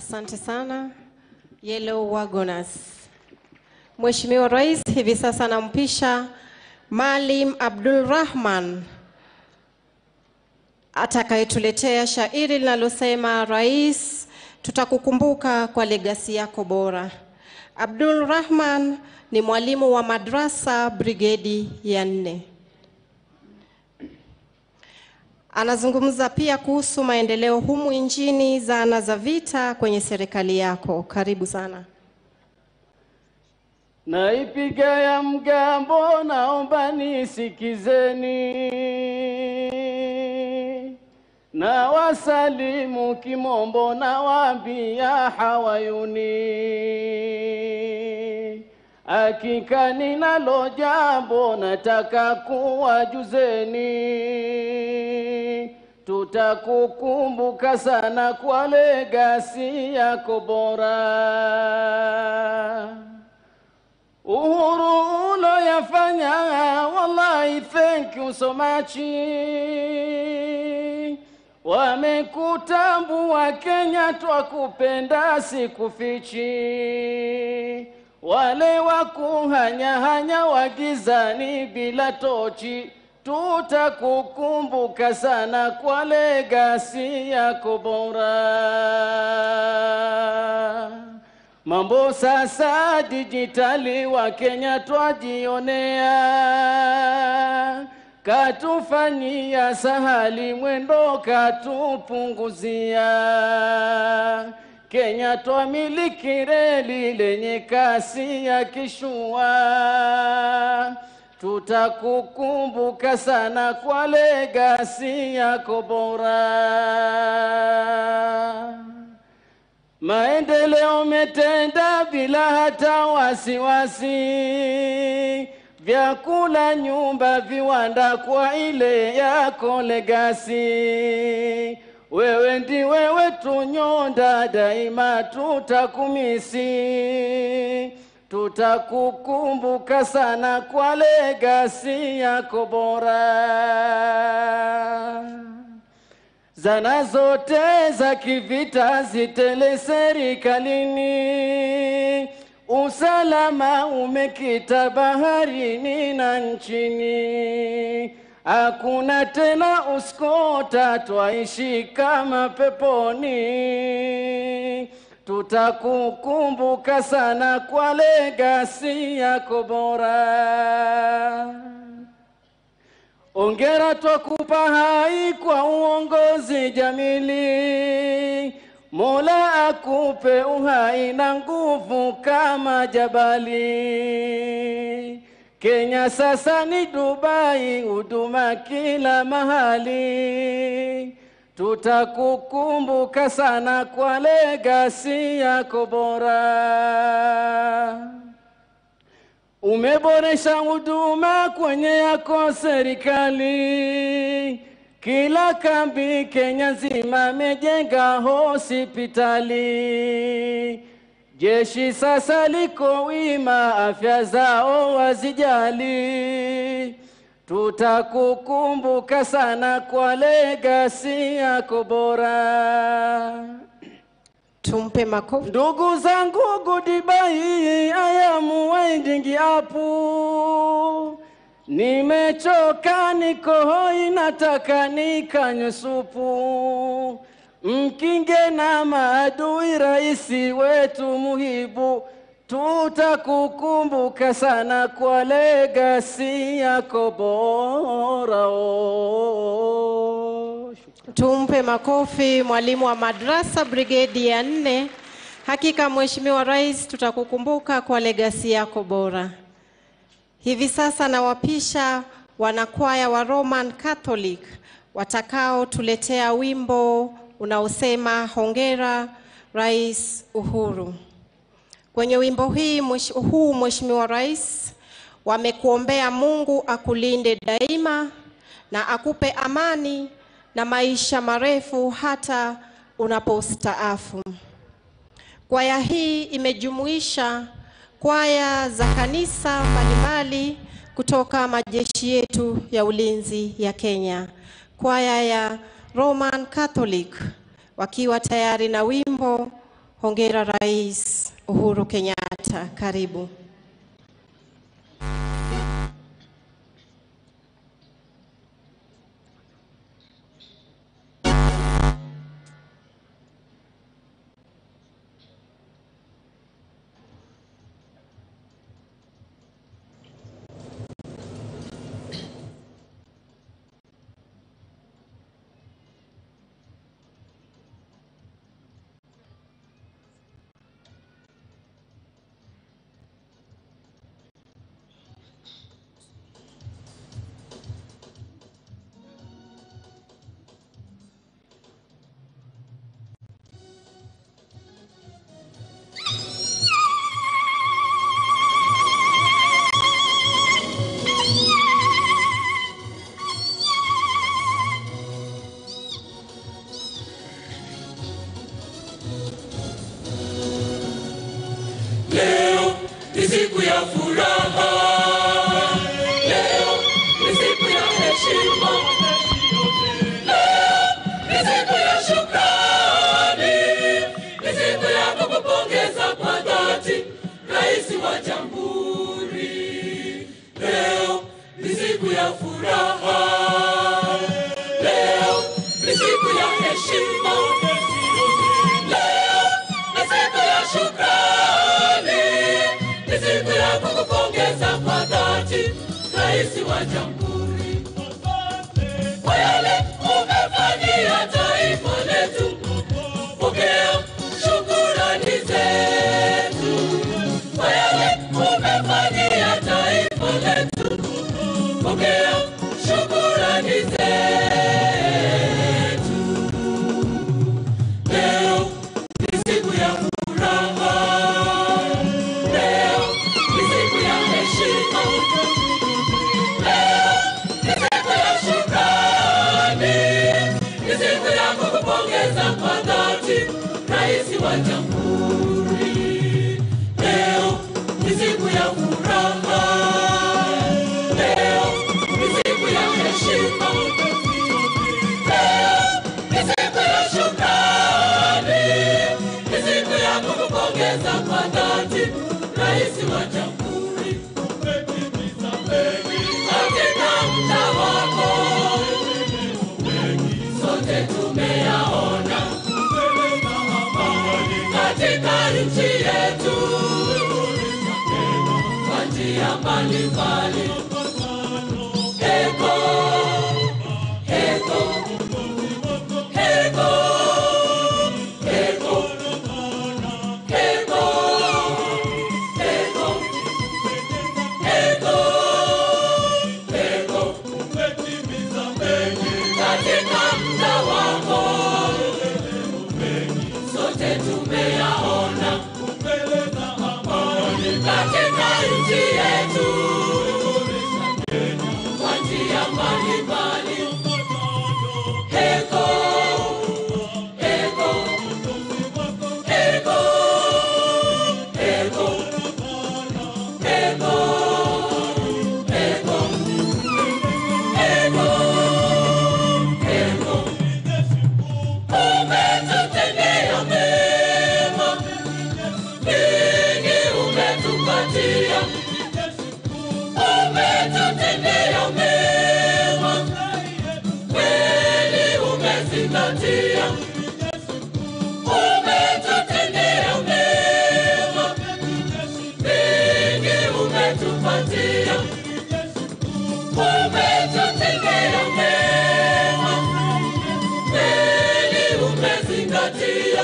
Asante sana. Yellow Wagoners. Mheshimiwa Rais hivi sasa nampisha Maalim Abdul Rahman atakayetuletea shairi linalosema Rais, tutakukumbuka kwa legasi yako bora. Abdul Rahman ni mwalimu wa madrasa brigedi ya 4. Anazungumza pia kuhusu maendeleo humu nchini, zana za vita kwenye serikali yako. Karibu sana. Naipiga ya mgambo, naomba nisikizeni, na wasalimu kimombo, na waambia hawayuni. Hakika ninalo jambo nataka kuwajuzeni, tutakukumbuka sana kwa legasi yako bora. Uhuru uloyafanya, wallahi thank you so much. Wamekutambua Kenya, twakupenda sikufichi. Wale wakuhanya wagizani bila tochi, tutakukumbuka sana kwa legasi yako bora. Mambo sasa dijitali wa Kenya twajionea, katufanyia sahali mwendo katupunguzia. Kenya twamiliki reli lenye kasi ya kishua, tutakukumbuka sana kwa legasi yako bora. Maendeleo metenda bila hata wasiwasi, vyakula, nyumba, viwanda kwa ile yako legasi. Wewe ndiwe wetu nyonda, daima tutakumisi, tutakukumbuka sana kwa legasi yako bora. Zana zote za kivita zitele serikalini, usalama umekita baharini na nchini. Hakuna tena uskota, twaishi kama peponi, tutakukumbuka sana kwa legasi yako bora. Ongera twakupa hai kwa uongozi jamili, Mola akupe uhai na nguvu kama jabali. Kenya sasa ni Dubai, huduma kila mahali, tutakukumbuka sana kwa legasi yako bora. Umeboresha huduma kwenye yako serikali, kila kambi Kenya nzima mejenga hospitali. Jeshi sasa liko wima, afya zao wazijali, tutakukumbuka sana kwa legasi yako bora. Tumpe makofi. Ndugu zangu goodbye, I am winding up. Nimechoka niko hoi, nataka nikanywe supu. Mkinge na maadui raisi wetu muhibu, tutakukumbuka sana kwa legasi yako bora. Tumpe makofi mwalimu wa madrasa brigedi ya 4. Hakika Mheshimiwa Rais, tutakukumbuka kwa legasi yako bora. Hivi sasa nawapisha wanakwaya wa Roman Catholic watakao tuletea wimbo unaosema Hongera Rais Uhuru. Kwenye wimbo huu Mheshimiwa Rais, wamekuombea Mungu akulinde daima na akupe amani na maisha marefu hata unapostaafu. Kwaya hii imejumuisha kwaya za kanisa mbalimbali kutoka majeshi yetu ya ulinzi ya Kenya. Kwaya ya Roman Catholic wakiwa tayari na wimbo Hongera Rais Uhuru Kenyatta, karibu. Siku ya furaha, leo ni siku ya heshima, leo ni siku ya shukrani, ni siku ya kukupongeza kwa dhati Rais wa Jamhuri. Leo ni siku ya furaha, leo ni siku ya heshima, leo ni siku ya shukrani, ni siku ya kukupongeza kwa dhati Rais wa Jamhuri. Kwa yale umefanyia taifa letu, pokea shukrani zetu. Kwa yale umefanyia taifa letu, pokea shukrani zetu. Leo ni siku ya furaha, leo ni siku ya heshima, leo ni siku ya shukrani, ni siku ya kukupongeza kwa dhati Rais wa Jamhuri. Leo ni siku ya furaha, leo ni siku ya heshima, leo ni siku ya shukrani, ni siku ya kukupongeza kwa dhati Rais wa Jamhuri. Katika mda wako sote tumeyaona, katika nchi yetu kwa njia mbalimbali. Heko, heko, heko, heko, heko, heko, heko, heko. Katika mda wako sote tumeyaona, katika nchi yetu kwa njia mbalimbali. Heko, heko, heko, heko, heko, heko, heko, heko. Umetutendea mema, vingi umetupatia. Umetutendea mema, kweli umezingatia. Umetutendea mema, vingi umetupatia. Umetutendea mema, kweli umezingatia.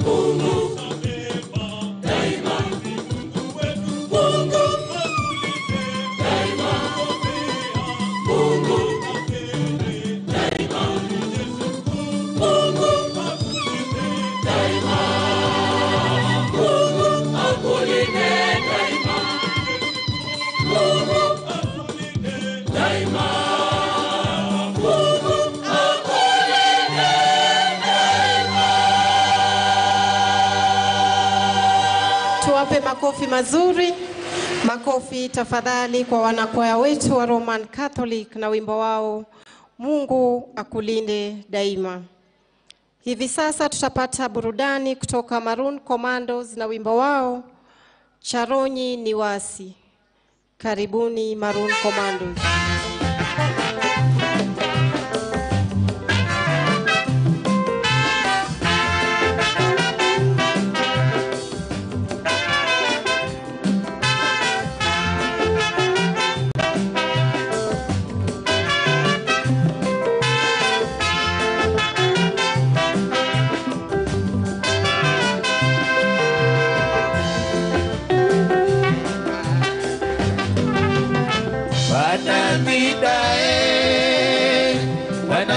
Mungu daima, Mungu daima, Mungu daima, Mungu daima, Mungu akulinde daima, Mungu daima, Mungu akulinde daima. Tuwape makofi mazuri. Makofi tafadhali kwa wanakwaya wetu wa Roman Catholic na wimbo wao Mungu akulinde daima. Hivi sasa tutapata burudani kutoka Maroon Commandos na wimbo wao Charonyi ni Wasi. Karibuni Maroon Commandos.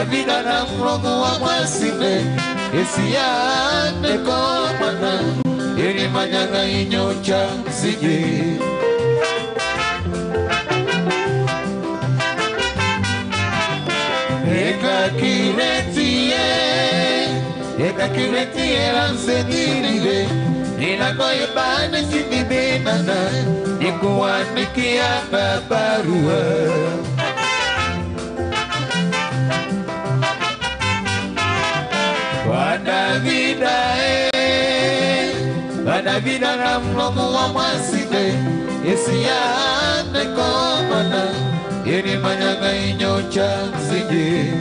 Vida na mrogo wa mwasine Esiane komana Iri manyanga inyocha msije Eka kiretie lansenirive Ninakoye bane sinibinana Nikuanikia babarua Bana vida na mlomo wa mwasine Esiane komana Iri manyanga inyocha msije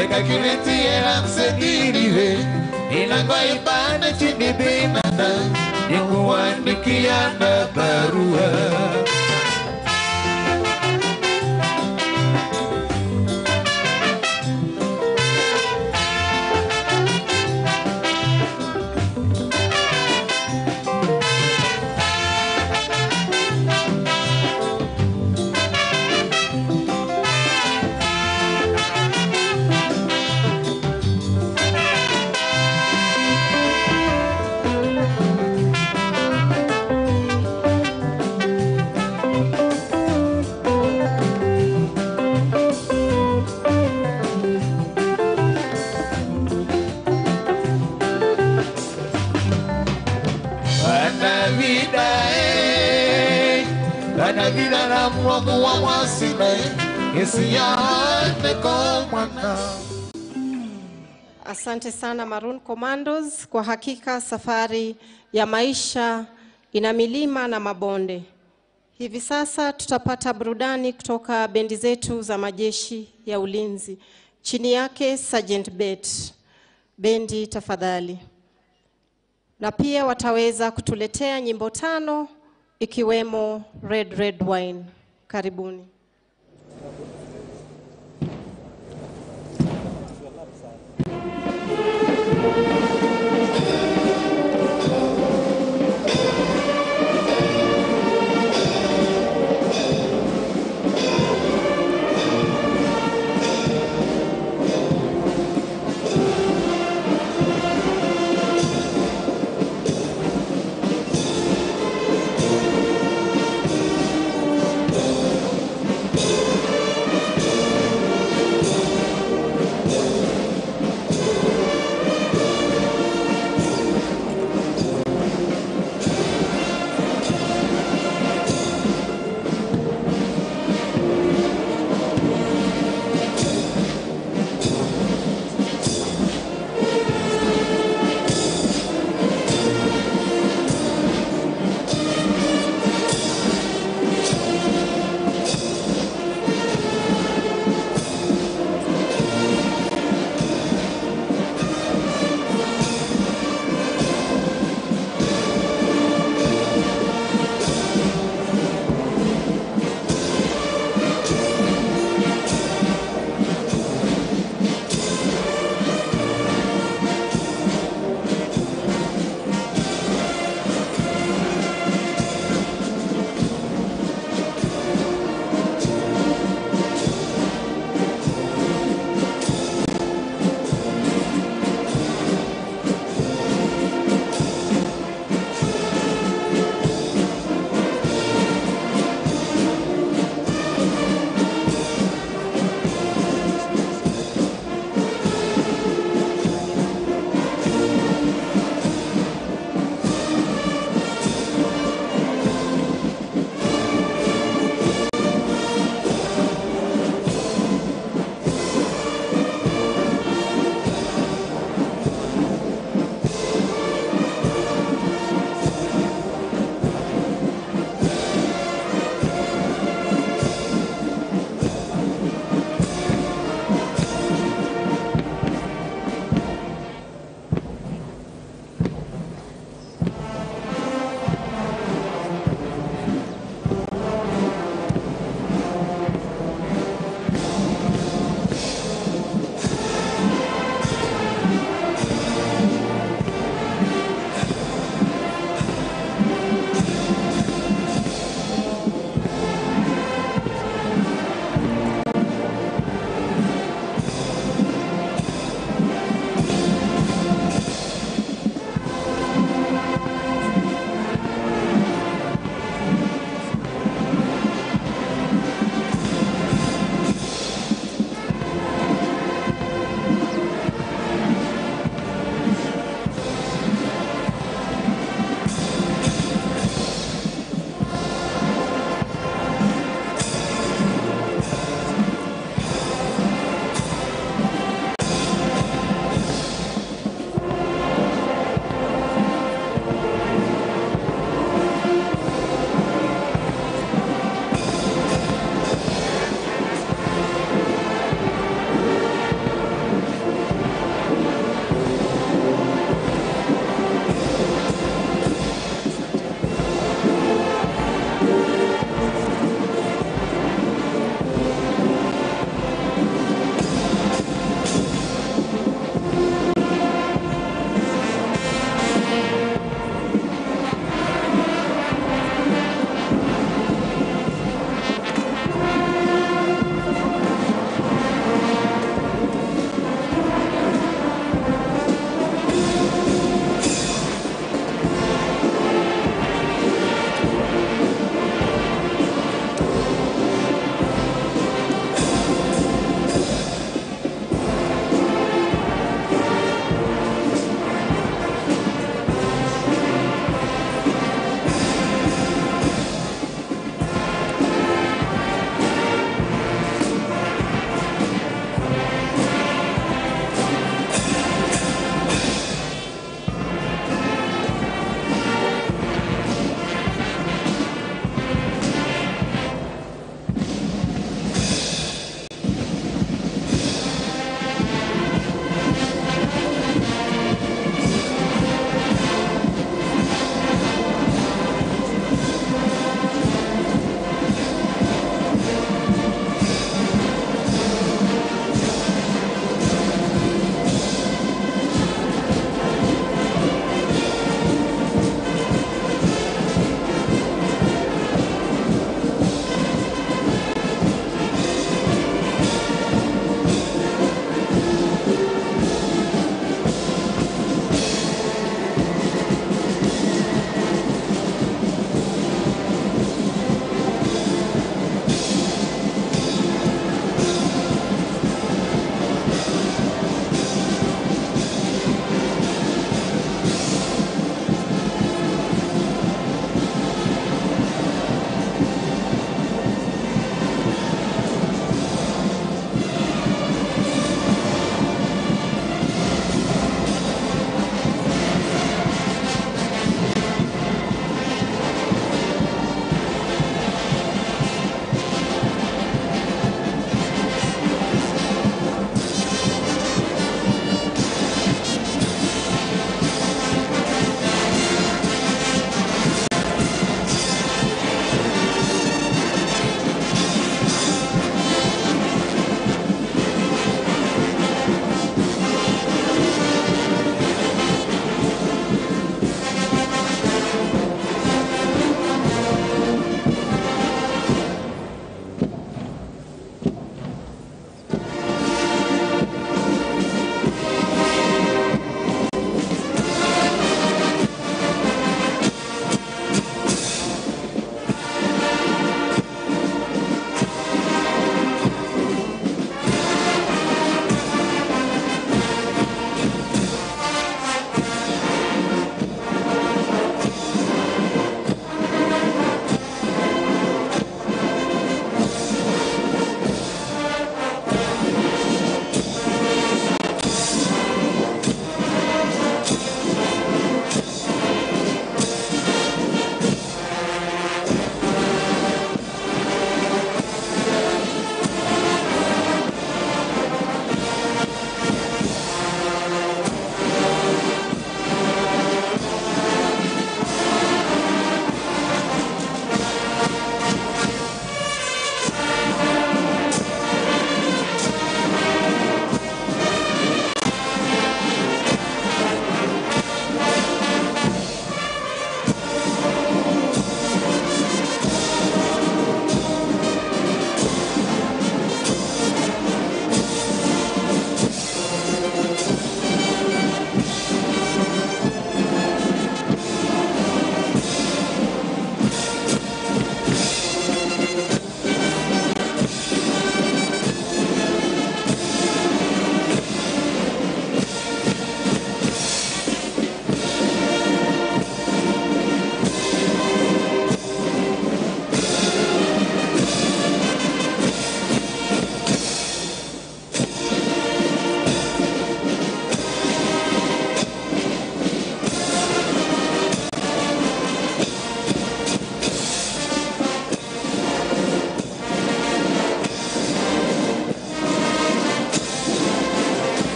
Eka kiretie lamsedirive Inangoye bane chinibinana Nikuanikia babarua Vida na mrogo wa mwasine Esiane komana. Asante sana Maroon Commandos. Kwa hakika safari ya maisha ina milima na mabonde. Hivi sasa tutapata burudani kutoka bendi zetu za Majeshi ya Ulinzi. Chini yake Sergeant Bet. Bendi tafadhali. Na pia wataweza kutuletea nyimbo 5 ikiwemo Red Wine. Karibuni.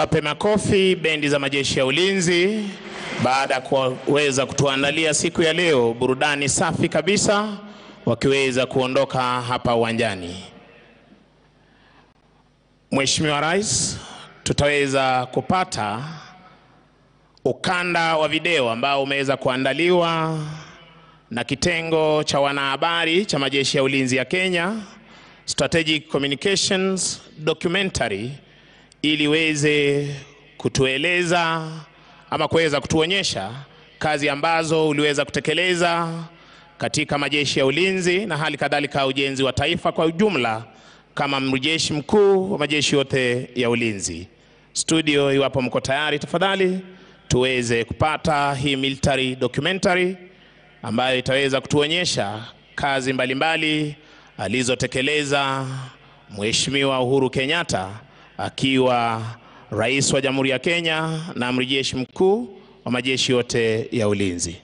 Tuwape makofi bendi za majeshi ya ulinzi baada ya kuweza kutuandalia siku ya leo burudani safi kabisa, wakiweza kuondoka hapa uwanjani. Mheshimiwa Rais, tutaweza kupata ukanda wa video ambao umeweza kuandaliwa na kitengo cha wanahabari cha majeshi ya ulinzi ya Kenya, Strategic Communications Documentary, ili weze kutueleza ama kuweza kutuonyesha kazi ambazo uliweza kutekeleza katika majeshi ya ulinzi na hali kadhalika ujenzi wa taifa kwa ujumla kama mjeshi mkuu wa majeshi yote ya ulinzi. Studio, iwapo mko tayari, tafadhali tuweze kupata hii military documentary ambayo itaweza kutuonyesha kazi mbalimbali alizotekeleza Mheshimiwa Uhuru Kenyatta akiwa Rais wa Jamhuri ya Kenya na amiri jeshi mkuu wa majeshi yote ya ulinzi.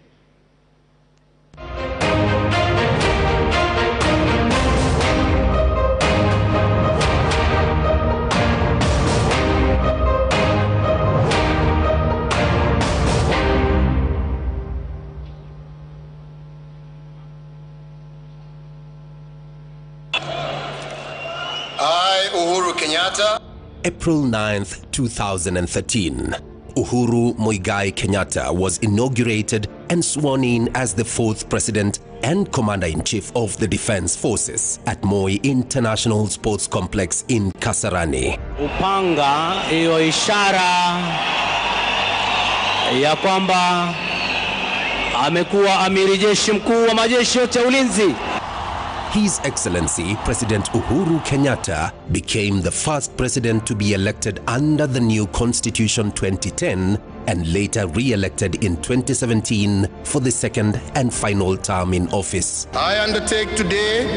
Uhuru Kenyatta. April 9th, 2013, Uhuru Muigai Kenyatta was inaugurated and sworn in as the 4th President and Commander-in-Chief of the Defense Forces at Moi International Sports Complex in Kasarani. Upanga hiyo ishara ya kwamba amekuwa amiri jeshi mkuu wa majeshi yote ya ulinzi. His Excellency President Uhuru Kenyatta became the first president to be elected under the new Constitution 2010 and later re-elected in 2017 for the second and final term in office. I undertake today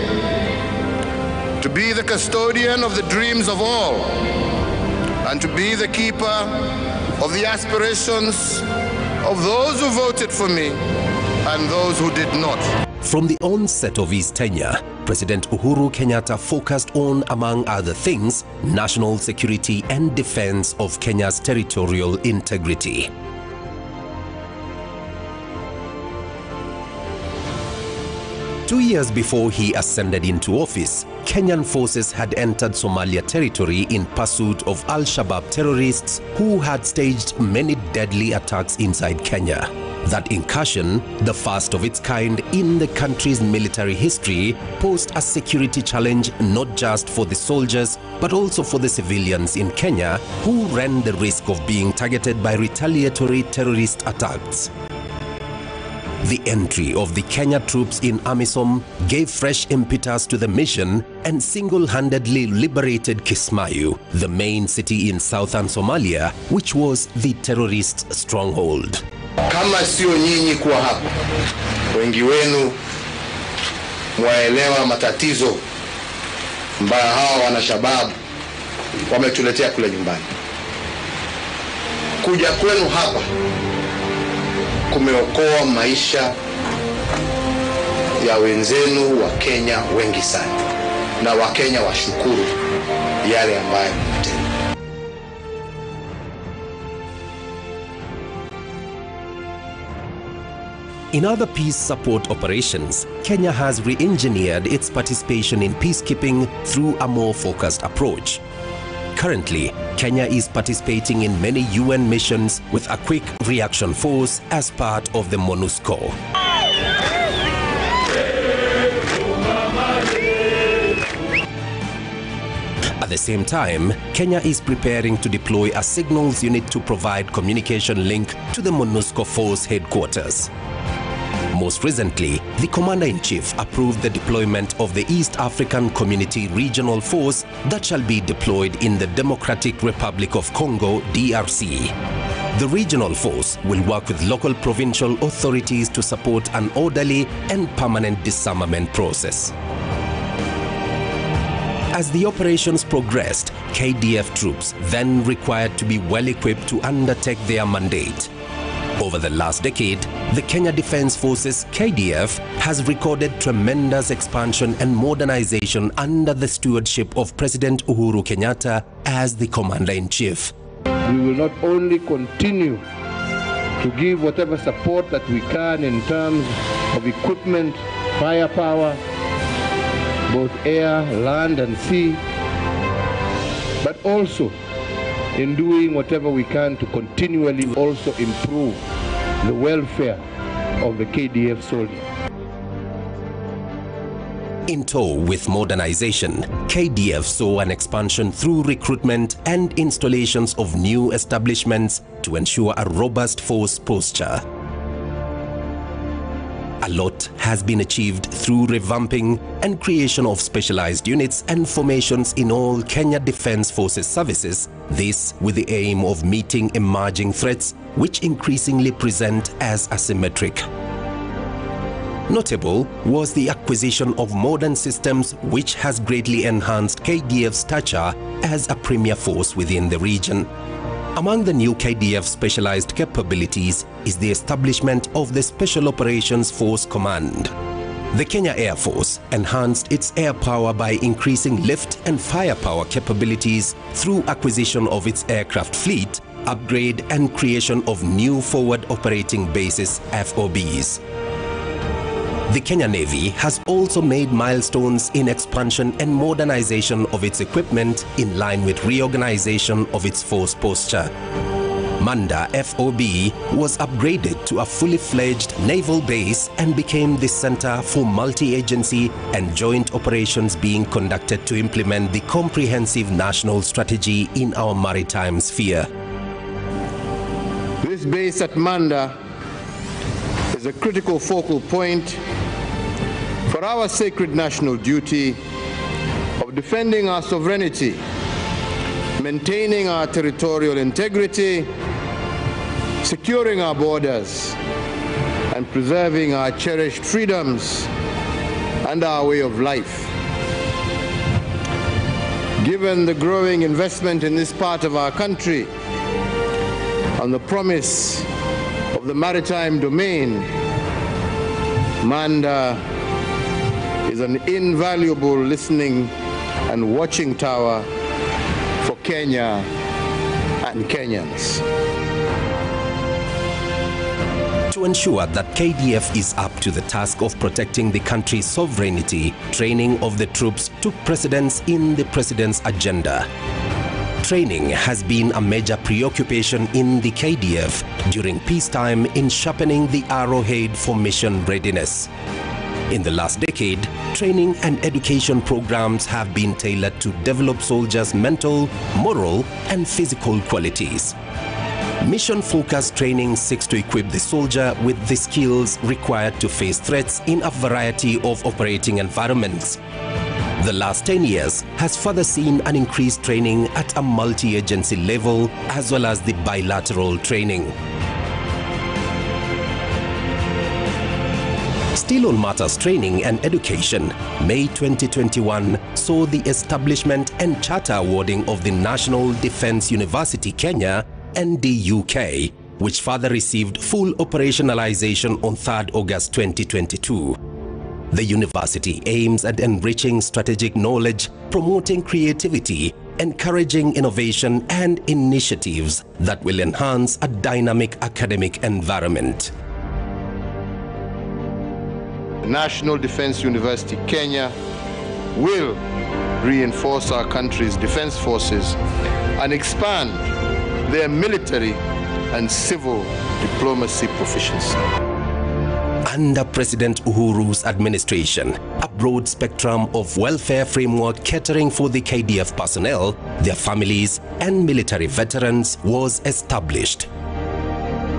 to be the custodian of the dreams of all and to be the keeper of the aspirations of those who voted for me and those who did not. From the onset of his tenure, President Uhuru Kenyatta focused on, among other things, national security and defense of Kenya's territorial integrity. Two years before he ascended into office, Kenyan forces had entered Somalia territory in pursuit of Al-Shabaab terrorists who had staged many deadly attacks inside Kenya. That incursion, the first of its kind in the country's military history, posed a security challenge not just for the soldiers but also for the civilians in Kenya who ran the risk of being targeted by retaliatory terrorist attacks. The entry of the Kenya troops in AMISOM gave fresh impetus to the mission and single-handedly liberated Kismayu, the main city in southern Somalia, which was the terrorists' stronghold. Kama sio nyinyi kuwa hapa, wengi wenu mwaelewa matatizo mbaya hawa wana Shabaab wametuletea kule nyumbani. Kuja kwenu hapa kumeokoa maisha ya wenzenu wa Kenya wengi sana, na wa Kenya washukuru yale ambayo mmetenda. In other peace support operations, Kenya has re-engineered its participation in peacekeeping through a more focused approach. Currently, Kenya is participating in many UN missions with a quick reaction force as part of the MONUSCO. At the same time, Kenya is preparing to deploy a signals unit to provide communication link to the MONUSCO force headquarters. Most recently, the Commander-in-Chief approved the deployment of the East African Community Regional Force that shall be deployed in the Democratic Republic of Congo, DRC. The regional force will work with local provincial authorities to support an orderly and permanent disarmament process. As the operations progressed, KDF troops then required to be well equipped to undertake their mandate. Over the last decade, the Kenya Defense Forces KDF has recorded tremendous expansion and modernization under the stewardship of President Uhuru Kenyatta as the Commander-in-Chief. we will not only continue to give whatever support that we can in terms of equipment, firepower, both air, land, and sea, but also in doing whatever we can to continually also improve the welfare of the KDF soldier. In tow with modernization, KDF saw an expansion through recruitment and installations of new establishments to ensure a robust force posture. A lot has been achieved through revamping and creation of specialized units and formations in all Kenya Defence Forces services, this with the aim of meeting emerging threats which increasingly present as asymmetric. Notable was the acquisition of modern systems which has greatly enhanced KDF's stature as a premier force within the region. Among the new KDF specialized capabilities is the establishment of the Special Operations Force Command. The Kenya Air Force enhanced its air power by increasing lift and firepower capabilities through acquisition of its aircraft fleet, upgrade and creation of new forward operating bases (FOBs). The Kenya Navy has also made milestones in expansion and modernization of its equipment in line with reorganization of its force posture. Manda FOB was upgraded to a fully fledged naval base and became the center for multi-agency and joint operations being conducted to implement the comprehensive national strategy in our maritime sphere. This base at Manda is a critical focal point for our sacred national duty of defending our sovereignty, maintaining our territorial integrity, securing our borders, and preserving our cherished freedoms and our way of life. Given the growing investment in this part of our country and the promise of the maritime domain, Manda is an invaluable listening and watching tower for Kenya and Kenyans. To ensure that KDF is up to the task of protecting the country's sovereignty, training of the troops took precedence in the President's agenda. Training has been a major preoccupation in the KDF during peacetime in sharpening the arrowhead for mission readiness. In the last decade, training and education programs have been tailored to develop soldiers' mental, moral, and physical qualities. Mission-focused training seeks to equip the soldier with the skills required to face threats in a variety of operating environments. The last 10 years has further seen an increased training at a multi-agency level as well as the bilateral training. Still on matters training and education, May 2021 saw the establishment and charter awarding of the National Defence University Kenya (NDUK), which further received full operationalization on 3rd August 2022. The university aims at enriching strategic knowledge, promoting creativity, encouraging innovation and initiatives that will enhance a dynamic academic environment. The National Defence University Kenya will reinforce our country's defence forces and expand their military and civil diplomacy proficiency. Under President Uhuru's administration, a broad spectrum of welfare framework catering for the KDF personnel, their families, and military veterans was established.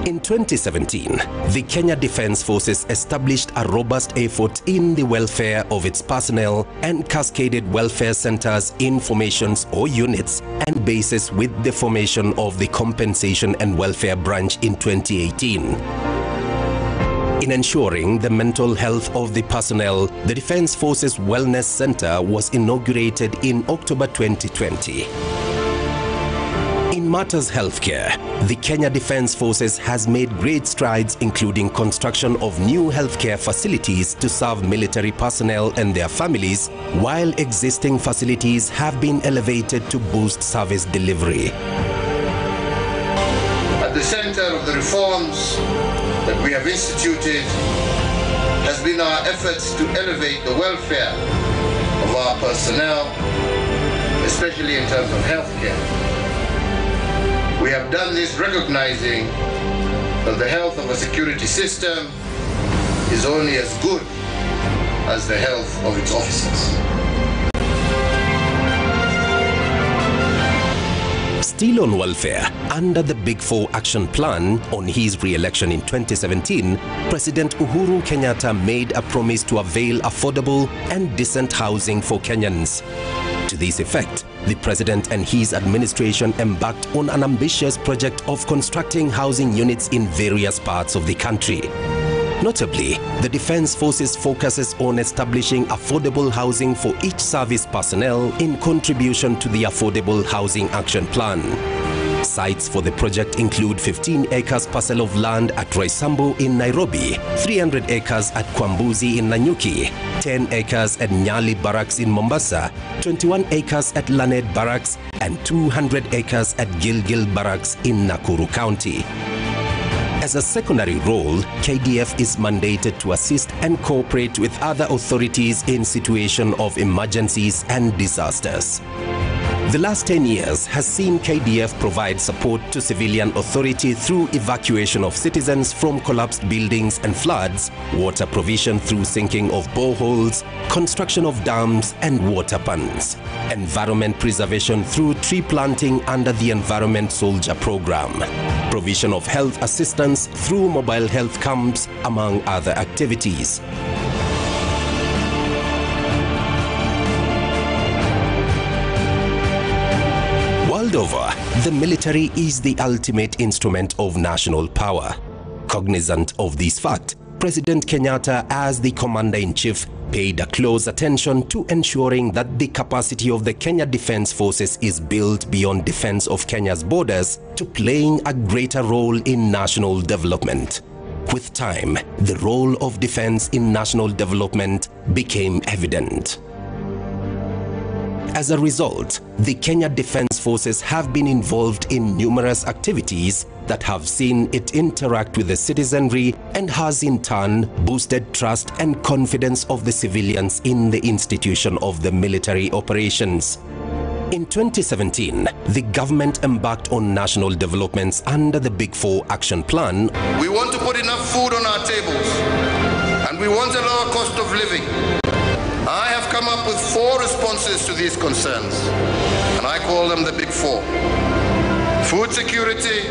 In 2017, the Kenya Defence Forces established a robust effort in the welfare of its personnel and cascaded welfare centers in formations or units and bases with the formation of the Compensation and Welfare Branch in 2018. In ensuring the mental health of the personnel, the Defence Forces Wellness Center was inaugurated in October 2020. In matters healthcare, the Kenya Defence Forces has made great strides, including construction of new healthcare facilities to serve military personnel and their families, while existing facilities have been elevated to boost service delivery. center of the reforms that we have instituted has been our efforts to elevate the welfare of our personnel, especially in terms of healthcare. We have done this recognizing that the health of a security system is only as good as the health of its officers. Still on welfare, under the Big Four Action Plan on his re-election in 2017, President Uhuru Kenyatta made a promise to avail affordable and decent housing for Kenyans. To this effect, the president and his administration embarked on an ambitious project of constructing housing units in various parts of the country. Notably, the Defense Forces focuses on establishing affordable housing for each service personnel in contribution to the Affordable Housing Action Plan. Sites for the project include 15 acres parcel of land at Roysambu in Nairobi, 300 acres at Kwambuzi in Nanyuki, 10 acres at Nyali Barracks in Mombasa, 21 acres at Laned Barracks, and 200 acres at Gilgil Barracks in Nakuru County. As a secondary role, KDF is mandated to assist and cooperate with other authorities in situations of emergencies and disasters. The last 10 years has seen KDF provide support to civilian authority through evacuation of citizens from collapsed buildings and floods, water provision through sinking of boreholes, construction of dams and water ponds, environment preservation through tree planting under the Environment Soldier Program, provision of health assistance through mobile health camps, among other activities. World over, the military is the ultimate instrument of national power. Cognizant of this fact, President Kenyatta, as the Commander-in-Chief, paid a close attention to ensuring that the capacity of the Kenya Defense Forces is built beyond defense of Kenya's borders to playing a greater role in national development. With time, the role of defense in national development became evident. As a result, the Kenya Defense Forces have been involved in numerous activities that have seen it interact with the citizenry and has in turn boosted trust and confidence of the civilians in the institution of the military operations. In 2017, the government embarked on national developments under the Big Four Action Plan. We want to put enough food on our tables, and we want a lower cost of living. I have come up with 4 responses to these concerns, and I call them the Big Four: food security,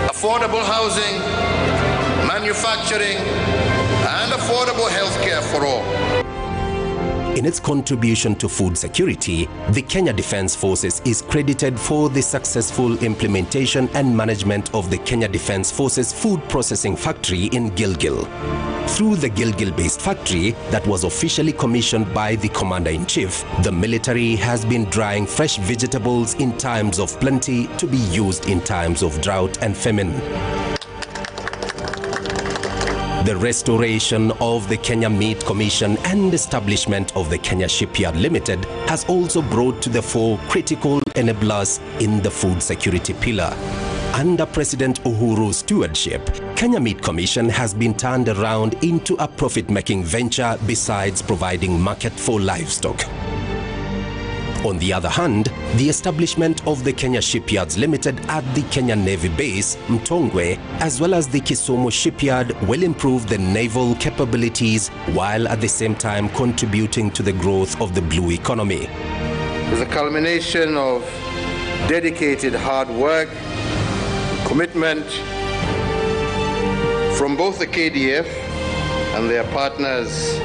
affordable housing, manufacturing, and affordable healthcare for all. In its contribution to food security, the Kenya Defense Forces is credited for the successful implementation and management of the Kenya Defense Forces food processing factory in Gilgil. Through the Gilgil-based factory that was officially commissioned by the Commander-in-Chief, the military has been drying fresh vegetables in times of plenty to be used in times of drought and famine. The restoration of the Kenya Meat Commission and establishment of the Kenya Shipyard Limited has also brought to the fore critical enablers in the food security pillar. Under President Uhuru's stewardship, Kenya Meat Commission has been turned around into a profit-making venture besides providing market for livestock. On the other hand, the establishment of the Kenya Shipyards Limited at the Kenya Navy Base, Mtongwe, as well as the Kisumu Shipyard will improve the naval capabilities while at the same time contributing to the growth of the blue economy. It's a culmination of dedicated hard work, commitment from both the KDF and their partners,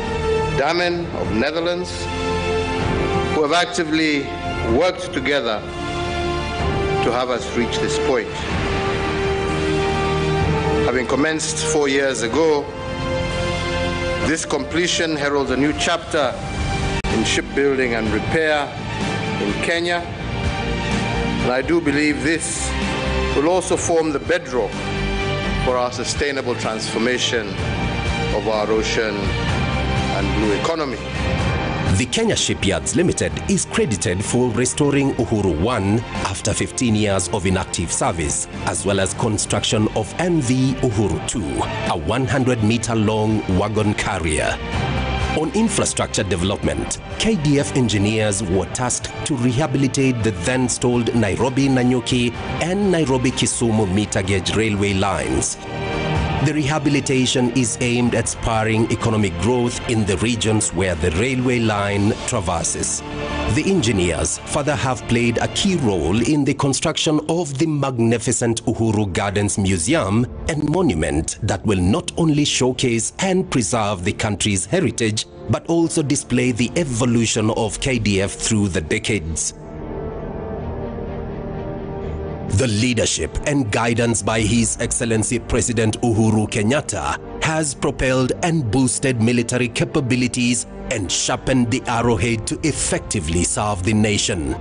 Damen of Netherlands, who have actively worked together to have us reach this point. Having commenced 4 years ago, this completion heralds a new chapter in shipbuilding and repair in Kenya, and I do believe this will also form the bedrock for our sustainable transformation of our ocean and blue economy. The Kenya Shipyards Limited is credited for restoring Uhuru 1 after 15 years of inactive service, as well as construction of MV Uhuru 2, a 100-meter-long wagon carrier. On infrastructure development, KDF engineers were tasked to rehabilitate the then-stalled Nairobi-Nanyuki and Nairobi-Kisumu meter gauge railway lines. The rehabilitation is aimed at spurring economic growth in the regions where the railway line traverses. The engineers further have played a key role in the construction of the magnificent Uhuru Gardens Museum and monument that will not only showcase and preserve the country's heritage, but also display the evolution of KDF through the decades. The leadership and guidance by His Excellency President Uhuru Kenyatta has propelled and boosted military capabilities and sharpened the arrowhead to effectively serve the nation.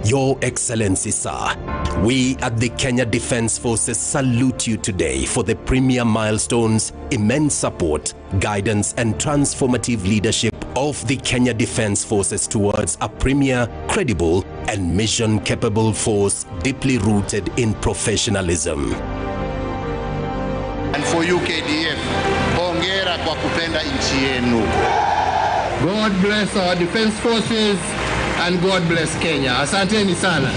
Your Excellency, sir, we at the Kenya Defence Forces salute you today for the premier milestones, immense support, guidance and transformative leadership of the Kenya Defence Forces towards a premier, credible and mission-capable force deeply rooted in professionalism. And for you KDF, hongera kwa kupenda nchi yenu. God bless our defense forces and God bless Kenya. Asanteni sana.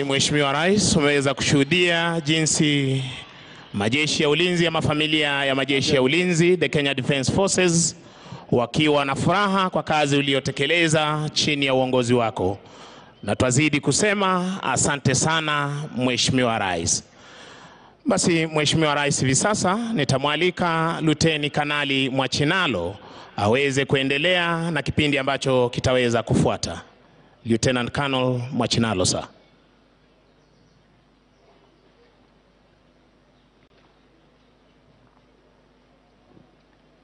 Mheshimiwa Rais, umeweza kushuhudia jinsi majeshi ya ulinzi ama familia ya majeshi ya ulinzi, the Kenya Defence Forces, wakiwa na furaha kwa kazi uliyotekeleza chini ya uongozi wako. Na twazidi kusema asante sana Mheshimiwa Rais. Basi Mheshimiwa Rais, hivi sasa nitamwalika Luteni Kanali Mwachinalo aweze kuendelea na kipindi ambacho kitaweza kufuata. Lieutenant Colonel Mwachinalo, sir.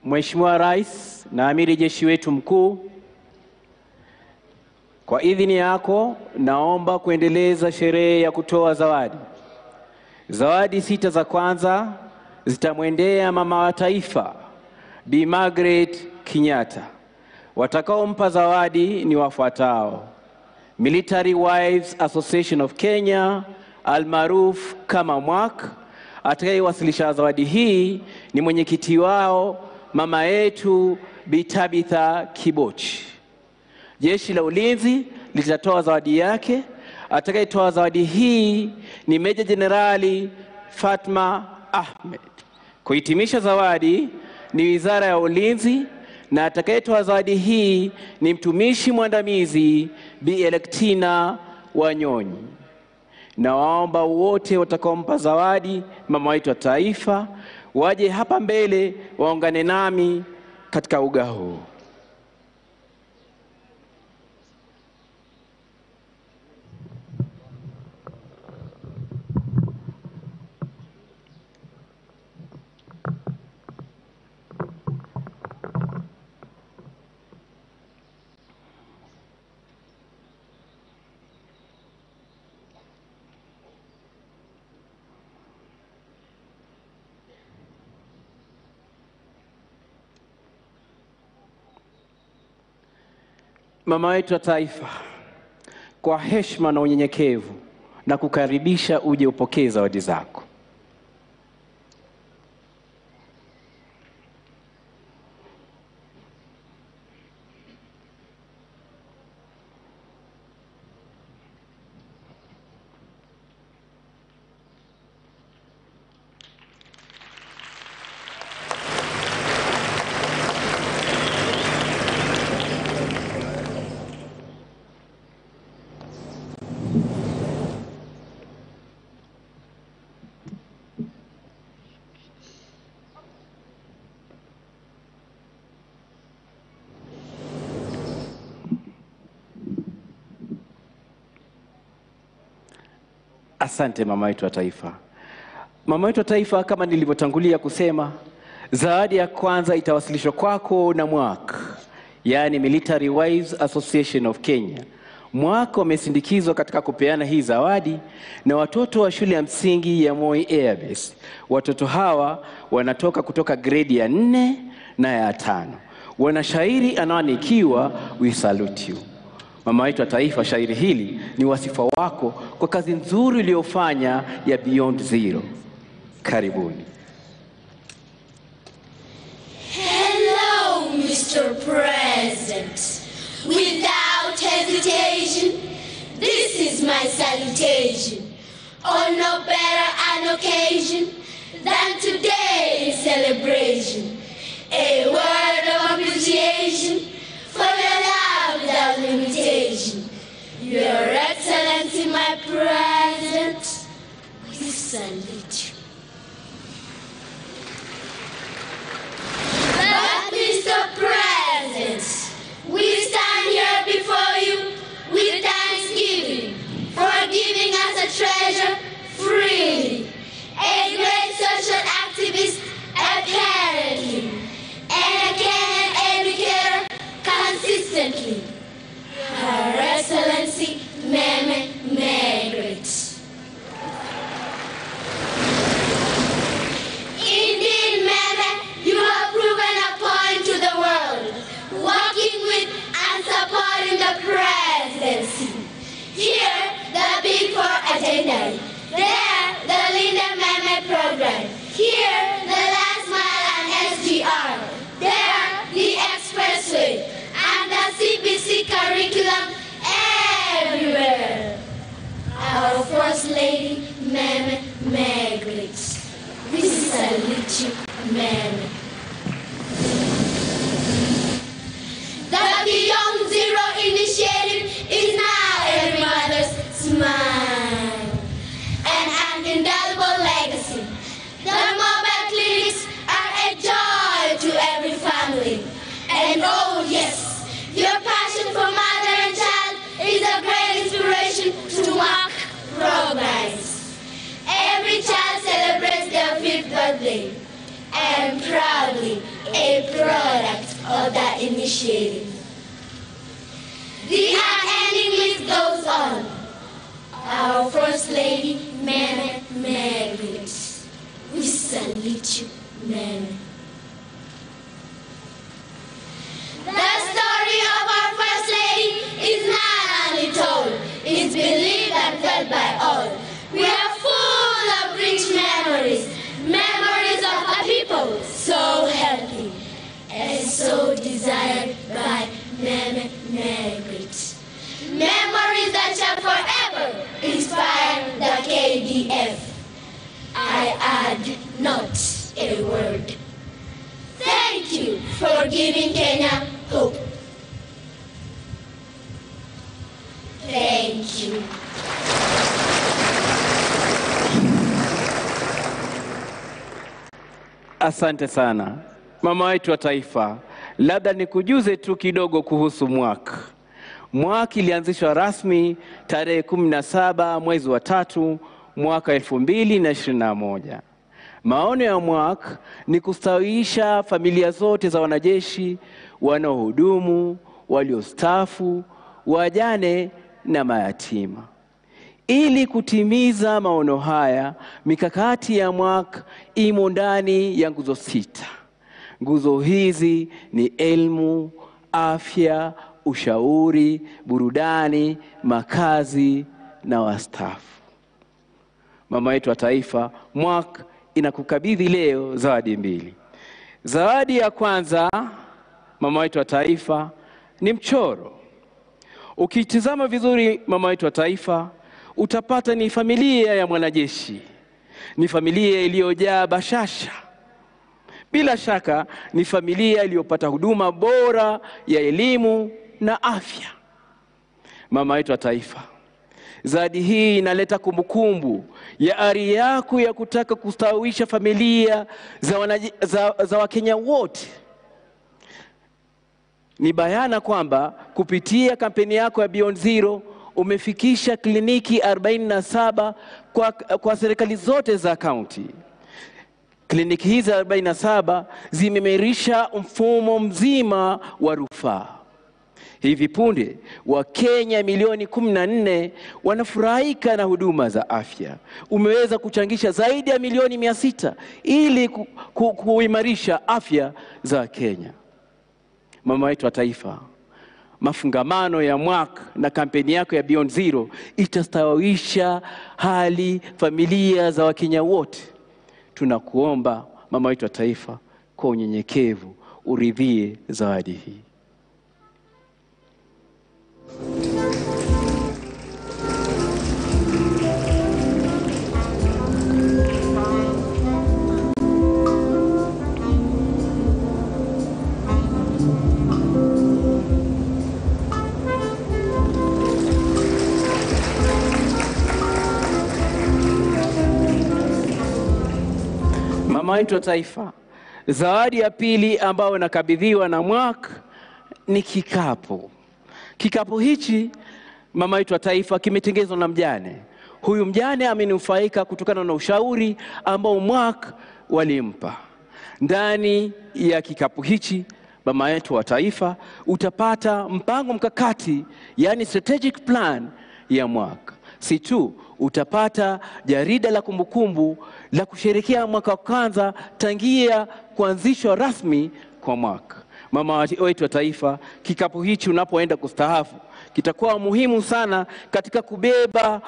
Mheshimiwa Rais na Amiri Jeshi wetu mkuu, kwa idhini yako naomba kuendeleza sherehe ya kutoa zawadi. Zawadi 6 za kwanza zitamwendea mama wa taifa Bi Margaret Kenyatta. Watakaompa zawadi ni wafuatao: Military Wives Association of Kenya almaruf kama MWAK. Atakayewasilisha zawadi hii ni mwenyekiti wao mama yetu Bi Tabitha Kibochi. Jeshi la Ulinzi litatoa zawadi yake. Atakayetoa zawadi hii ni Meja Jenerali Fatma Ahmed. Kuhitimisha zawadi ni Wizara ya Ulinzi, na atakayetoa zawadi hii ni mtumishi mwandamizi Bi Electina Wanyonyi. Na waomba wote watakaompa zawadi mama wetu wa taifa waje hapa mbele waungane nami katika uga huu. Mama wetu wa taifa, kwa heshima na unyenyekevu na kukaribisha uje upokee zawadi zako. Asante mama wetu wa taifa. Mama wetu wa taifa, kama nilivyotangulia kusema, zawadi ya kwanza itawasilishwa kwako na MWAC, yani Military Wives Association of Kenya. MWAC wamesindikizwa katika kupeana hii zawadi na watoto wa shule ya msingi ya Moi Air Base. Watoto hawa wanatoka kutoka grade ya 4 na ya 5. Wana shairi anaoanikiwa We Salute You. Mama wetu wa taifa, shairi hili ni wasifa wako kwa kazi nzuri uliyofanya ya Beyond Zero. Karibuni. Hello, Mr. President. Without hesitation, this is my salutation. On no better an occasion than today's celebration. A word of appreciation for your love without limitation. Your Excellency, my President, we salute you. But Mr. President, we stand here before you with thanksgiving for giving us a treasure freely. A great social activist, apparently, and a Kenyan educator consistently. Her Excellency, Meme Margaret. Indeed, Meme, you have proven a point to the world, working with and supporting the presidency. Here, the Big Four agenda. There, the Linda Meme program. Here, the last mile and SGR. There, the expressway and the CBC curriculum everywhere. Our First Lady, Meme Margaret. We salute you, Meme. The Beyond Zero initiative is now every mother's smile and an indelible legacy. The mobile clinics are a joy to every family. And oh yes, your passion for mother and child is a great inspiration to mark progress. Every child celebrates their 5th birthday and proudly a product of that initiative. The unending list goes on. Our First Lady, Meme Margaret. We salute you, Meme. The story of our First Lady is not only told, it's believed and felt by all. We are full of rich memories, memories of a people so healthy and so desired by Meme Margaret. Memories that shall forever inspire the KDF. I add not a word. Thank you for giving Kenya hope. Thank you. Asante sana. Mama wetu wa taifa, labda nikujuze tu kidogo kuhusu MWAC. MWAC ilianzishwa rasmi tarehe 17 mwezi wa 3 mwaka 2021. Maono ya MWAC ni kustawisha familia zote za wanajeshi, wanaohudumu, waliostaafu, wajane na mayatima. Ili kutimiza maono haya, mikakati ya MWAC imo ndani ya nguzo 6. Nguzo hizi ni elimu, afya, ushauri, burudani, makazi na wastaafu. Mama yetu wa taifa, MWAC inakukabidhi leo zawadi 2. Zawadi ya kwanza, mama yetu wa taifa, ni mchoro. Ukitizama vizuri, mama yetu wa taifa, utapata ni familia ya mwanajeshi. Ni familia iliyojaa bashasha. Bila shaka ni familia iliyopata huduma bora ya elimu na afya. Mama yetu wa taifa, zawadi hii inaleta kumbukumbu ya ari yako ya kutaka kustawisha familia za Wakenya wote. Ni bayana kwamba kupitia kampeni yako ya Beyond Zero umefikisha kliniki 47 kwa serikali zote za kaunti. Kliniki hizi 47 zimeimarisha mfumo mzima wa rufaa. Hivi punde Wakenya milioni 14 wanafurahika na huduma za afya. Umeweza kuchangisha zaidi ya milioni 600 ili kuimarisha afya za Kenya. Mama wetu wa taifa, mafungamano ya mwaka na kampeni yako ya Beyond Zero itastawisha hali familia za Wakenya wote. Tunakuomba mama wetu wa taifa, kwa unyenyekevu uridhie zawadi hii. Mama wetu wa taifa, zawadi ya pili ambayo inakabidhiwa na mwaka ni kikapu. Kikapu hichi mama wetu wa taifa kimetengenezwa na mjane. Huyu mjane amenufaika kutokana na ushauri ambao mwaka walimpa. Ndani ya kikapu hichi mama wetu wa taifa utapata mpango mkakati, yani strategic plan ya mwaka. Si tu utapata jarida la kumbukumbu la kusherehekea mwaka wa kwanza tangia kuanzishwa rasmi kwa mwaka. Mama wetu wa taifa, kikapu hichi unapoenda kustaafu kitakuwa muhimu sana katika kubeba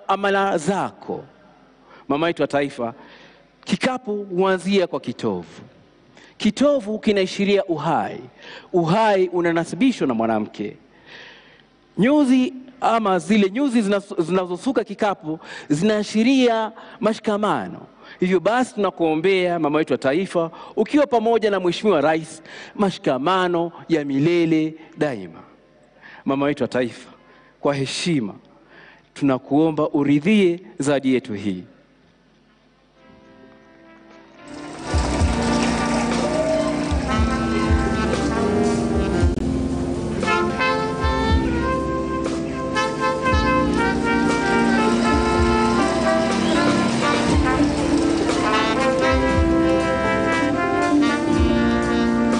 amana zako. Mama wetu wa taifa, kikapu huanzia kwa kitovu. Kitovu kinaashiria uhai. Uhai unanasibishwa na mwanamke. Nyuzi ama zile nyuzi zinazosuka kikapu zinaashiria mashikamano. Hivyo basi tunakuombea mama wetu wa taifa, ukiwa pamoja na Mheshimiwa Rais, mashikamano ya milele daima. Mama wetu wa taifa, kwa heshima tunakuomba uridhie zawadi yetu hii.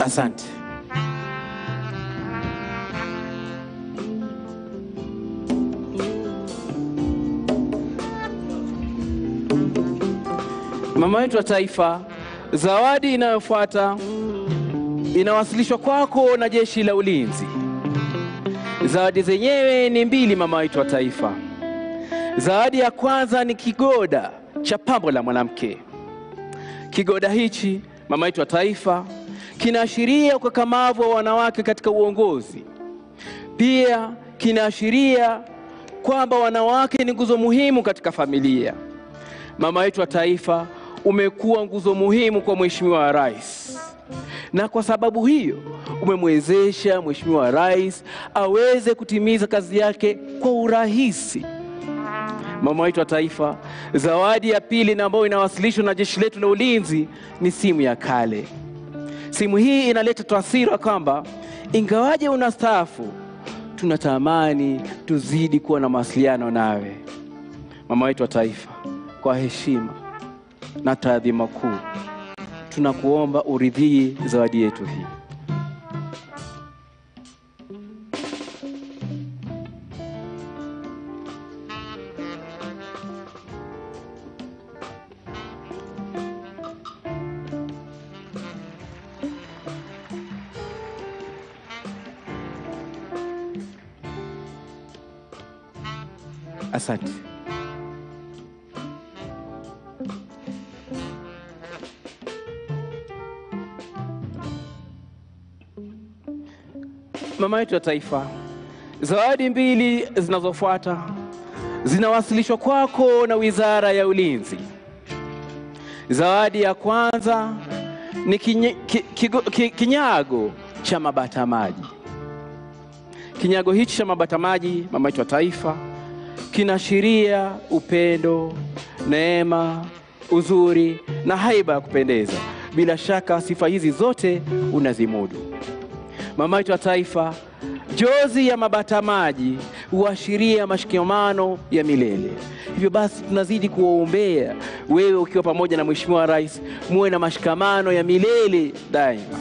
Asante. Mama wetu wa taifa, zawadi inayofuata inawasilishwa kwako na Jeshi la Ulinzi. Zawadi zenyewe ni mbili mama wetu wa taifa. Zawadi ya kwanza ni kigoda cha pambo la mwanamke. Kigoda hichi mama wetu wa taifa kinaashiria ukakamavu wa wanawake katika uongozi. Pia kinaashiria kwamba wanawake ni nguzo muhimu katika familia. Mama wetu wa taifa, umekuwa nguzo muhimu kwa Mheshimiwa Rais. Na kwa sababu hiyo umemwezesha Mheshimiwa Rais aweze kutimiza kazi yake kwa urahisi. Mama wetu wa taifa, zawadi ya pili ambayo inawasilishwa na jeshi letu la ulinzi ni simu ya kale. Simu hii inaleta taswira kwamba ingawaje unastaafu, tunatamani tuzidi kuwa na mawasiliano nawe. Mama wetu wa taifa, kwa heshima na taadhima kuu tunakuomba uridhie zawadi yetu hii. Asante. Mama yetu wa taifa, zawadi mbili zinazofuata zinawasilishwa kwako na Wizara ya Ulinzi. Zawadi ya kwanza ni kinyago cha mabata maji. Kinyago hichi cha mabata maji, mama yetu wa taifa, kinaashiria upendo, neema, uzuri na haiba ya kupendeza. Bila shaka sifa hizi zote unazimudu. Mama yetu wa taifa, jozi ya mabata maji huashiria mashikamano ya milele. Hivyo basi tunazidi kuwaombea wewe ukiwa pamoja na Mheshimiwa Rais, muwe na mashikamano ya milele daima.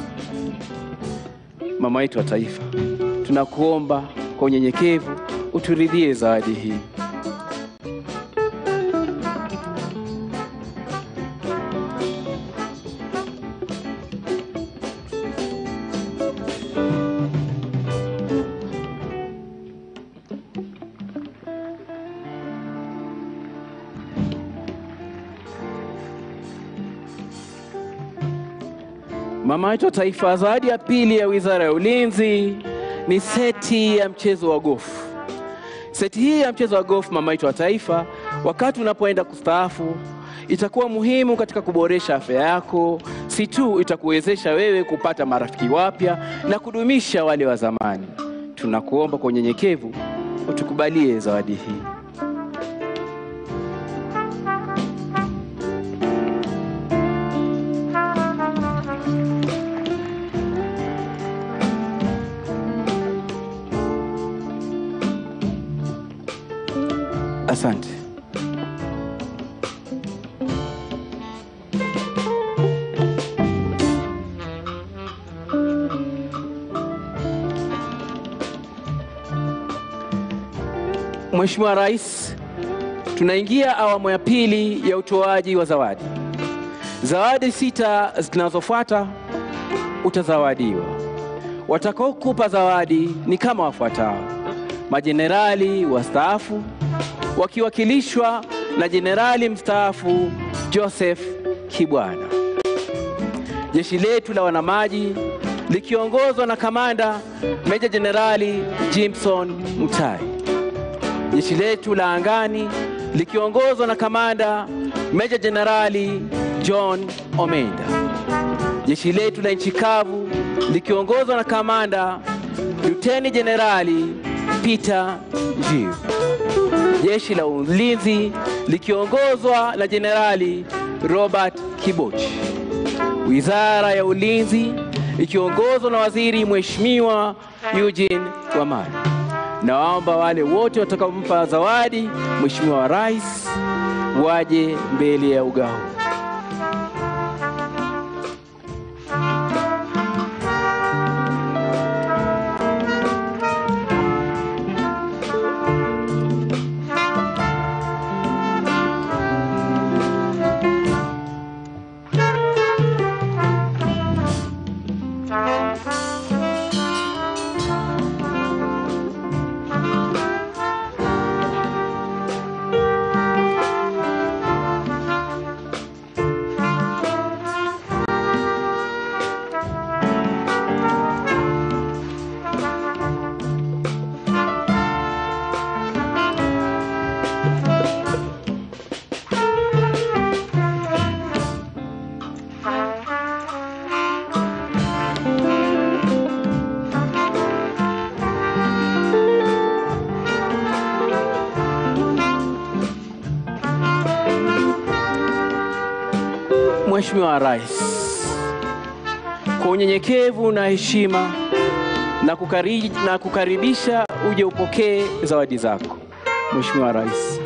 Mama yetu wa taifa, tunakuomba kwa unyenyekevu uturidhie zawadi hii. Mama yetu wa taifa, zawadi ya pili ya Wizara ya Ulinzi ni seti ya mchezo wa gofu. Seti hii ya mchezo wa gofu, mama yetu wa taifa, wakati unapoenda kustaafu, itakuwa muhimu katika kuboresha afya yako. Si tu itakuwezesha wewe kupata marafiki wapya na kudumisha wale wa zamani. Tunakuomba kwa unyenyekevu utukubalie zawadi hii. Asante. Mheshimiwa Rais, tunaingia awamu ya pili ya utoaji wa zawadi. Zawadi 6 zinazofuata utazawadiwa. Watakaokupa zawadi ni kama wafuatao: majenerali wastaafu wakiwakilishwa na Jenerali mstaafu Joseph Kibwana. Jeshi letu la wanamaji likiongozwa na Kamanda Meja Jenerali Jimson Mutai. Jeshi letu la angani likiongozwa na Kamanda Meja Jenerali John Omenda. Jeshi letu la nchi kavu likiongozwa na Kamanda Luteni Jenerali Peter Jiu. Jeshi la Ulinzi likiongozwa na Jenerali Robert Kibochi. Wizara ya Ulinzi ikiongozwa na Waziri Mheshimiwa Eugene Wamalwa. Naomba wale wote watakaompa zawadi Mheshimiwa Rais waje mbele ya ugao. Mheshimiwa Rais, kwa unyenyekevu na heshima na kukaribisha uje upokee zawadi zako. Mheshimiwa Rais.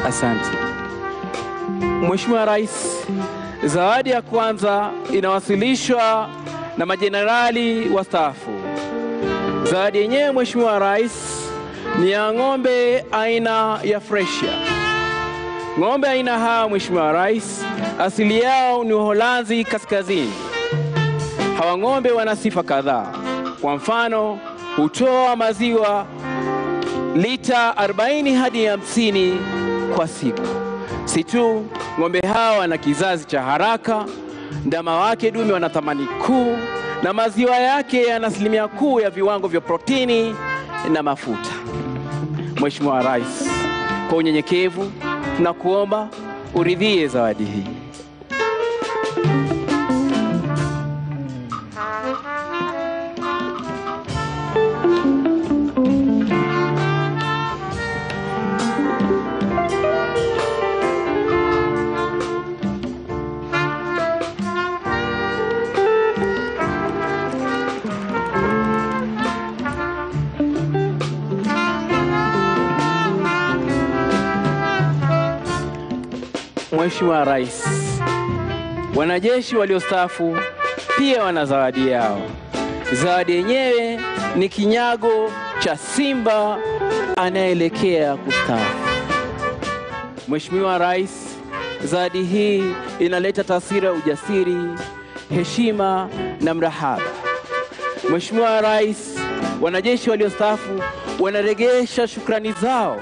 Asante. Mheshimiwa Rais, zawadi ya kwanza inawasilishwa na majenerali wastaafu. Zawadi yenyewe Mheshimiwa Rais ni ya ng'ombe aina ya Freshia. Ng'ombe aina hawa Mheshimiwa Rais asili yao ni Uholanzi kaskazini. Hawa ng'ombe wana sifa kadhaa. Kwa mfano, hutoa maziwa lita 40 hadi 50 kwa siku. Si tu ng'ombe hawa wana kizazi cha haraka, ndama wake dume wana thamani kuu, na maziwa yake yana asilimia kuu ya viwango vya protini na mafuta. Mheshimiwa Rais, kwa unyenyekevu tunakuomba uridhie zawadi hii. Mheshimiwa Rais, wanajeshi waliostaafu pia wana zawadi yao. Zawadi yenyewe ni kinyago cha simba anayeelekea kustaafu. Mheshimiwa Rais, zawadi hii inaleta taswira ya ujasiri, heshima na mrahaba. Mheshimiwa Rais, wanajeshi waliostaafu wanarejesha shukrani zao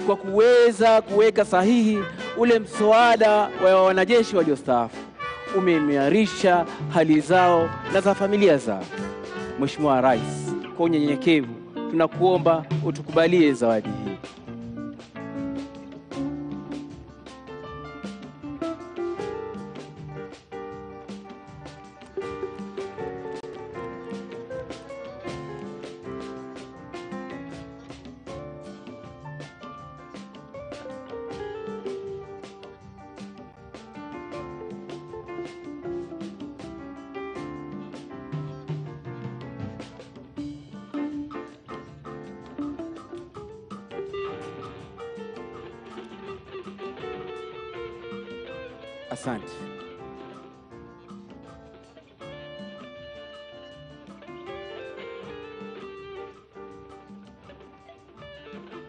kwa kuweza kuweka sahihi ule mswada wa wanajeshi waliostaafu. Umeimarisha hali zao na za familia zao. Mheshimiwa Rais, kwa unyenyekevu tunakuomba utukubalie zawadi hii. Asante.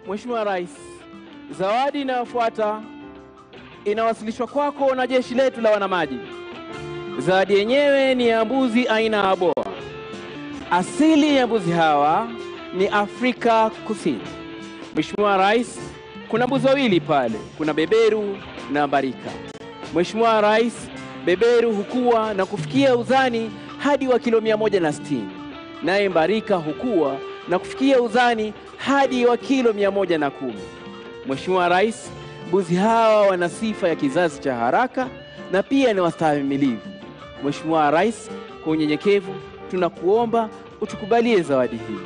Mheshimiwa Rais, zawadi inayofuata inawasilishwa kwako na jeshi letu la wanamaji. Zawadi yenyewe ni ya mbuzi aina ya boa. Asili ya mbuzi hawa ni Afrika Kusini. Mheshimiwa Rais, kuna mbuzi wawili pale, kuna beberu na mbarika. Mheshimiwa Rais, beberu hukua na kufikia uzani hadi wa kilo 160, naye mbarika hukua na kufikia uzani hadi wa kilo 110. Mheshimiwa Rais, mbuzi hawa wana sifa ya kizazi cha haraka na pia ni wastahimilivu. Mheshimiwa Rais, kwa unyenyekevu tunakuomba utukubalie zawadi hii.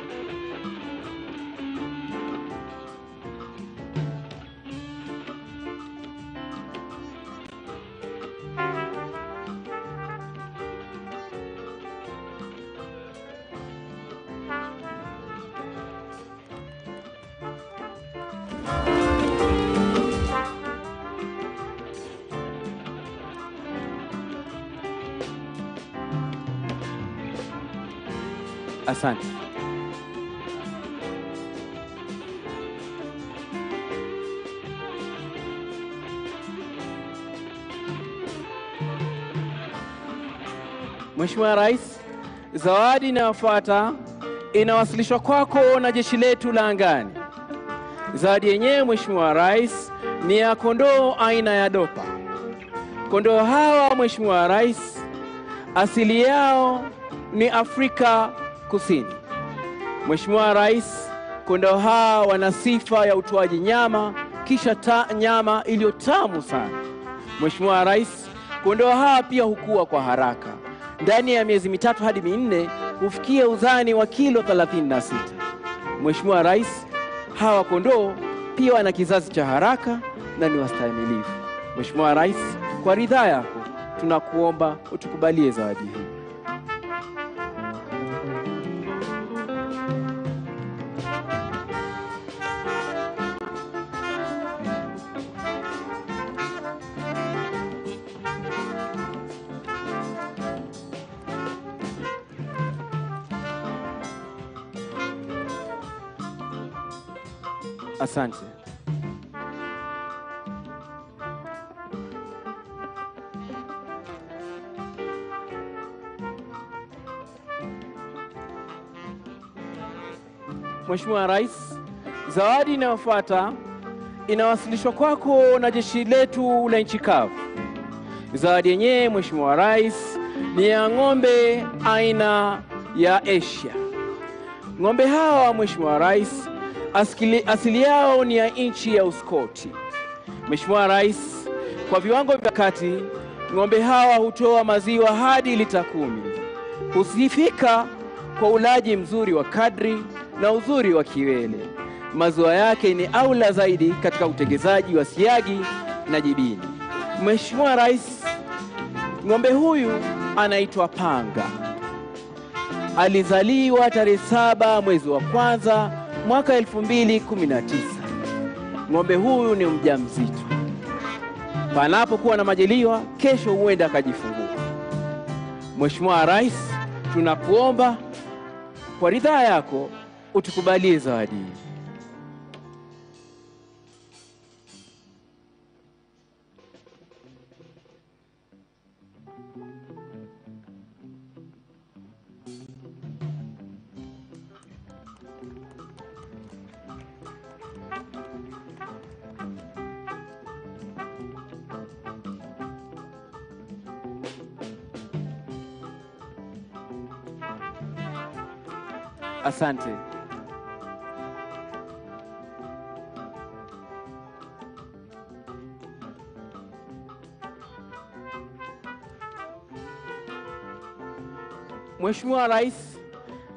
Asante. Mheshimiwa Rais, zawadi inayofuata inawasilishwa kwako na jeshi letu la angani. Zawadi yenyewe Mheshimiwa Rais ni ya kondoo aina ya dopa. Kondoo hawa Mheshimiwa Rais, asili yao ni Afrika Kusini. Mheshimiwa Rais, kondoo hawa wana sifa ya utoaji nyama, kisha nyama iliyo tamu sana. Mheshimiwa Rais, kondoo hawa pia hukua kwa haraka. Ndani ya miezi 3 hadi 4 hufikia uzani wa kilo 36. Mheshimiwa Rais, hawa kondoo pia wana kizazi cha haraka na ni wastahimilivu. Mheshimiwa Rais, kwa ridhaa yako tunakuomba utukubalie zawadi hii. Asante. Mheshimiwa Rais, zawadi inayofuata inawasilishwa kwako na jeshi letu la nchi kavu. Zawadi yenyewe Mheshimiwa Rais ni ya ng'ombe aina ya Asia. Ng'ombe hawa Mheshimiwa Rais asili yao ni ya nchi ya Uskoti. Mheshimiwa Rais, kwa viwango vya kati, ng'ombe hawa hutoa maziwa hadi lita 10. Husifika kwa ulaji mzuri wa kadri na uzuri wa kiwele. Maziwa yake ni aula zaidi katika utegezaji wa siagi na jibini. Mheshimiwa Rais, ng'ombe huyu anaitwa Panga. Alizaliwa tarehe 7 mwezi wa kwanza mwaka 2019. Ng'ombe huyu ni mjamzito. Panapokuwa na majaliwa, kesho huenda akajifungua. Mheshimiwa Rais, tunakuomba kwa ridhaa yako utukubalie zawadi hii. Asante. Mheshimiwa Rais,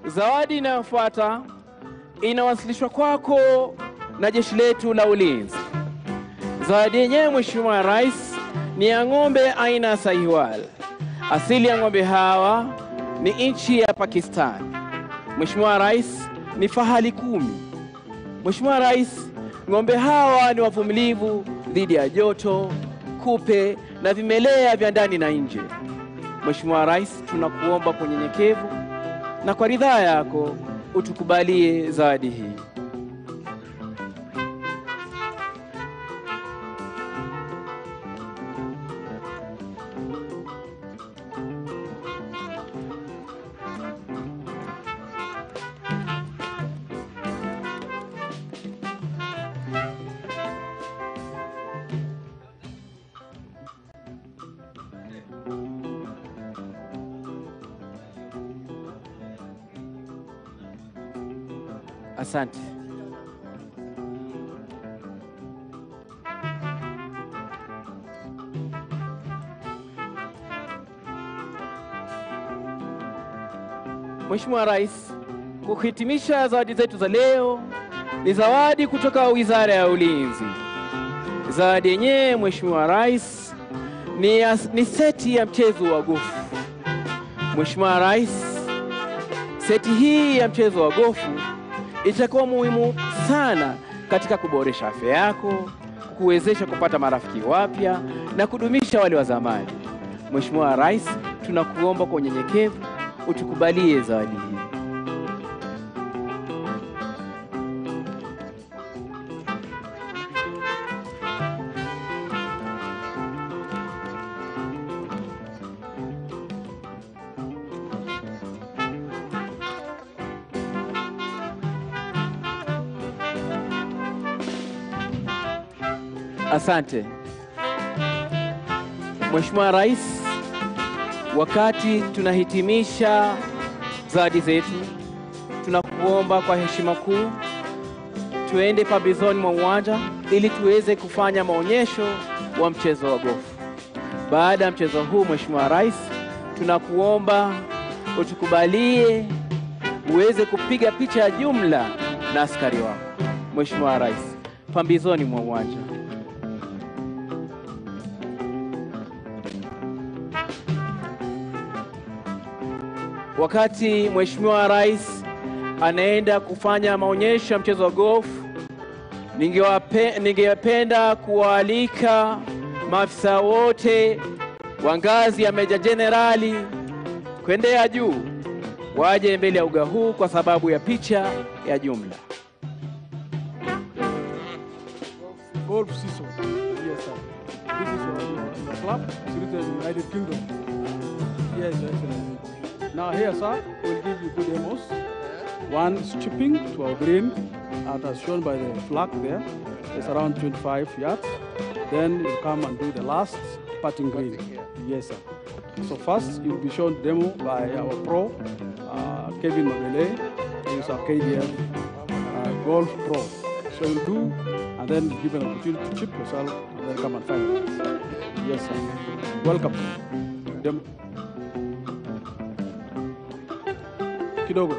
zawadi inayofuata inawasilishwa kwako na jeshi letu la ulinzi. Zawadi yenyewe Mheshimiwa Rais ni ya ng'ombe aina ya Sahiwal. Asili ya ng'ombe hawa ni nchi ya Pakistan. Mheshimiwa Rais, ni fahali 10. Mheshimiwa Rais, ng'ombe hawa ni wavumilivu dhidi ya joto, kupe na vimelea vya ndani na nje. Mheshimiwa Rais, tunakuomba kwa unyenyekevu na kwa ridhaa yako utukubalie zawadi hii. Asante. Mheshimiwa Rais, kuhitimisha zawadi zetu za leo ni zawadi kutoka Wizara ya Ulinzi. Zawadi yenyewe Mheshimiwa Rais ni seti ya mchezo wa gofu. Mheshimiwa Rais, seti hii ya mchezo wa gofu itakuwa muhimu sana katika kuboresha afya yako, kuwezesha kupata marafiki wapya na kudumisha wale wa zamani. Mheshimiwa Rais, tunakuomba kwa unyenyekevu utukubalie zawadi hii. Asante. Mheshimiwa Rais, wakati tunahitimisha zawadi zetu, tunakuomba kwa heshima kuu tuende pembezoni mwa uwanja ili tuweze kufanya maonyesho wa mchezo wa gofu. Baada ya mchezo huu, Mheshimiwa Rais, tunakuomba utukubalie uweze kupiga picha ya jumla na askari wako. Mheshimiwa Rais, pembezoni mwa uwanja. Wakati Mheshimiwa Rais anaenda kufanya maonyesho ya mchezo wa golf, ningependa kuwaalika maafisa wote wa ngazi ya Meja Jenerali kuendea juu waje mbele ya uga huu kwa sababu ya picha ya jumla. Golf season. Yes, sir. This is the club, the United Kingdom. Yes, yes. Now here, sir, we'll give you good demos. One is chipping to our green, as shown by the flag there. It's around 25 yards. Then you come and do the last putting green. Yes, sir. So first, you'll be shown demo by our pro, Kevin Mabele, who is our KDF golf pro. So you'll do, and then give an opportunity to chip yourself, and then come and finalize. Yes, sir. Welcome. Demo. Kidogo.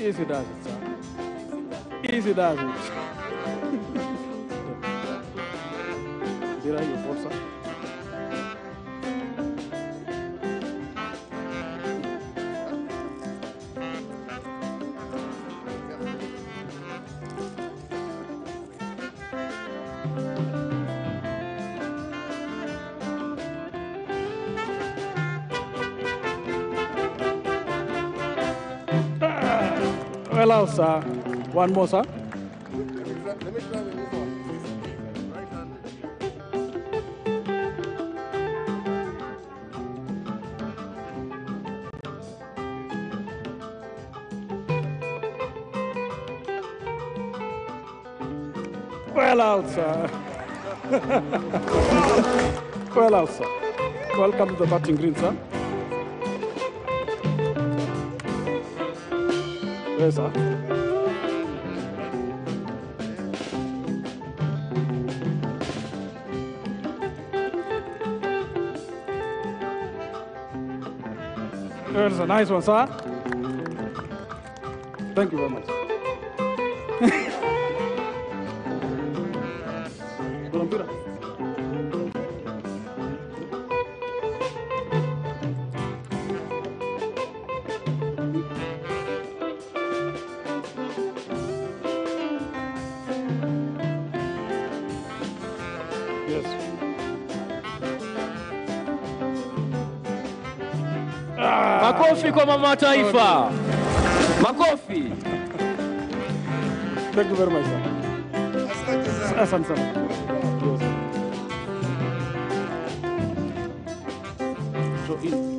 Easy does it, sir. Easy does it. Here are your board, sir. Well out, sir. One more, sir. Let me try with this one. Right-handed. Well out, sir. Well out, sir. Welcome to the batting green, sir. Yes, sir. That's a nice one, sir. Thank you very much. Yes. Makofi kwa mama taifa. Makofi. Thank you very much, sir. Asante sana. Yes. So in.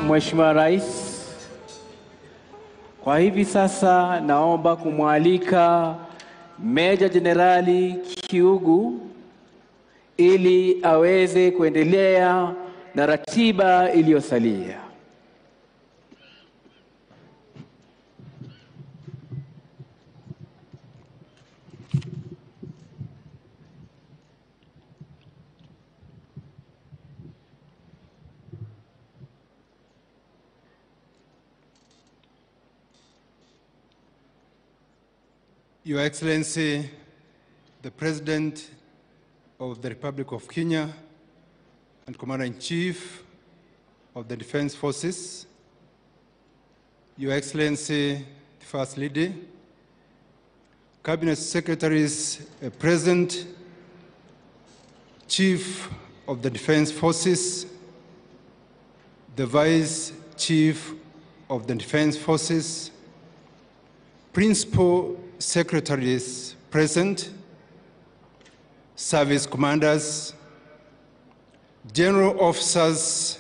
Mheshimiwa Rais, kwa hivi sasa naomba kumwalika Meja Jenerali Kiugu ili aweze kuendelea na ratiba iliyosalia. Your Excellency, the President of the Republic of Kenya and Commander-in-Chief of the Defense Forces, Your Excellency, the First Lady, Cabinet Secretaries present, Chief of the Defense Forces, the Vice Chief of the Defense Forces, Principal Secretaries present, service commanders, general officers,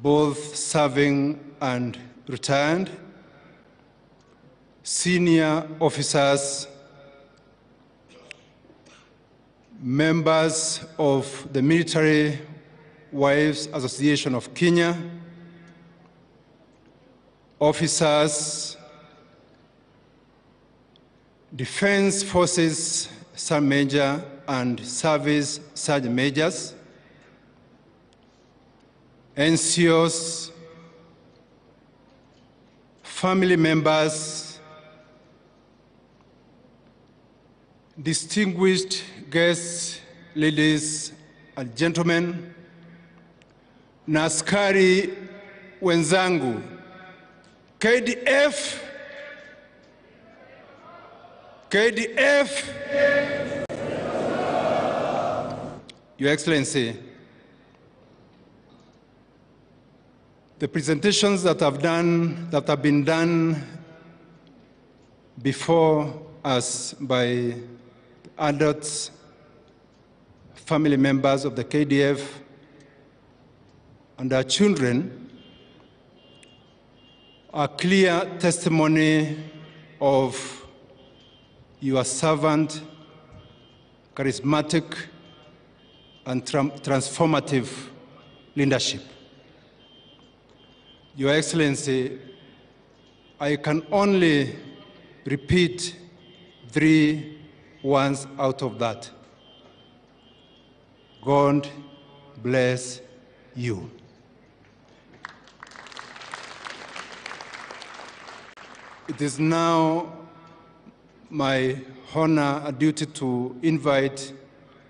both serving and retired, senior officers, members of the Military Wives Association of Kenya, officers, Defense Forces Sergeant Major and Service Sergeant Majors, NCOs, family members, distinguished guests, ladies and gentlemen, na askari wenzangu, KDF, Your Excellency, the presentations that have been done before us by adults, family members of the KDF, and our children are clear testimony of your servant, charismatic, and transformative leadership. Your Excellency, I can only repeat 3 words out of that. God bless you. It is now my honor and duty to invite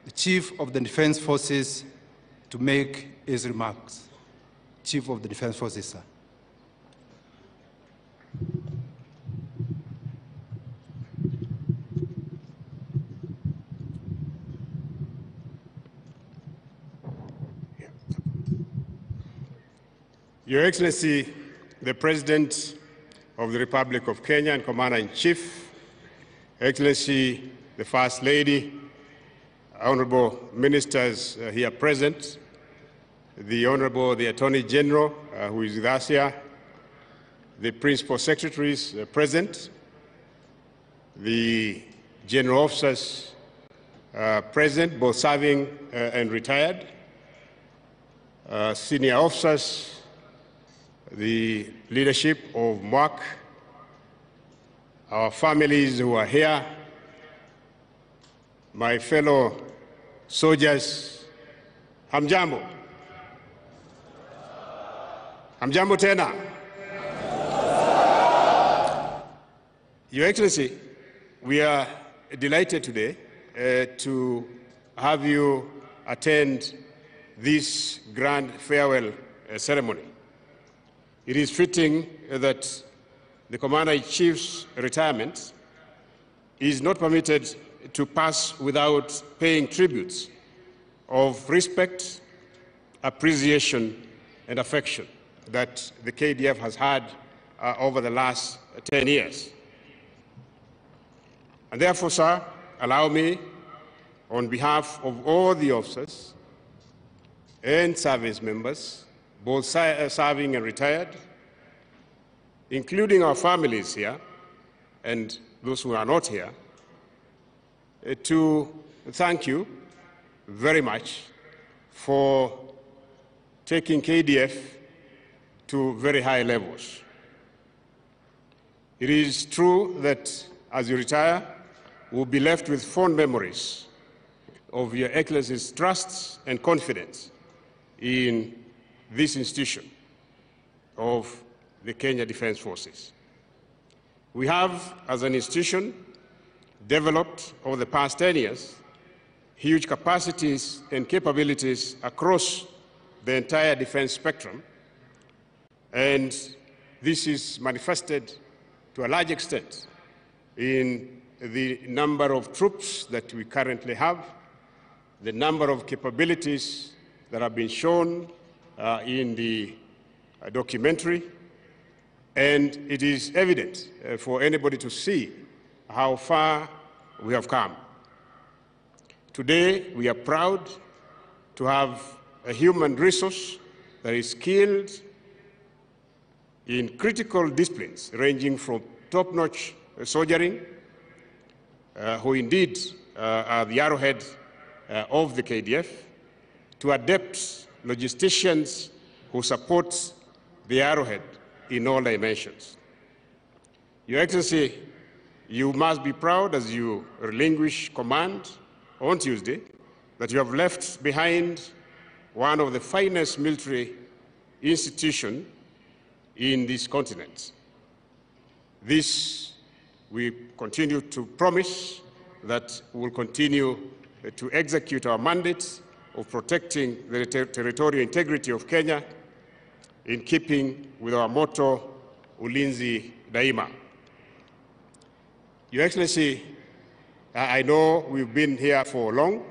the Chief of the Defense Forces to make his remarks. Chief of the Defense Forces, sir. Your Excellency, the President of the Republic of Kenya and Commander-in-Chief, Excellency, the First Lady, Honorable Ministers here present, the Honorable the Attorney General who is with us here, the Principal Secretaries present, the General Officers present, both serving and retired, senior officers, the leadership of MWAC, our families who are here, my fellow soldiers, hamjambo. Hamjambo tena. Your Excellency, we are delighted today to have you attend this grand farewell ceremony. It is fitting that the Commander-in-Chief's retirement is not permitted to pass without paying tributes of respect, appreciation, and affection that the KDF has had over the last 10 years. And therefore, sir, allow me, on behalf of all the officers and service members, both serving and retired, including our families here and those who are not here, to thank you very much for taking KDF to very high levels. It is true that as you retire, we'll be left with fond memories of Your Excellency's trust and confidence in this institution of the Kenya Defense Forces. We have, as an institution, developed over the past 10 years huge capacities and capabilities across the entire defense spectrum, and this is manifested to a large extent in the number of troops that we currently have, the number of capabilities that have been shown in the documentary, and it is evident for anybody to see how far we have come. Today, we are proud to have a human resource that is skilled in critical disciplines, ranging from top-notch soldiering, who indeed are the arrowhead of the KDF, to adept logisticians who support the arrowhead in all dimensions. Your Excellency, you must be proud as you relinquish command on Tuesday that you have left behind one of the finest military institutions in this continent. This we continue to promise that we will continue to execute our mandate of protecting the territorial integrity of Kenya in keeping with our motto, Ulinzi Daima. Your Excellency, I know we've been here for long,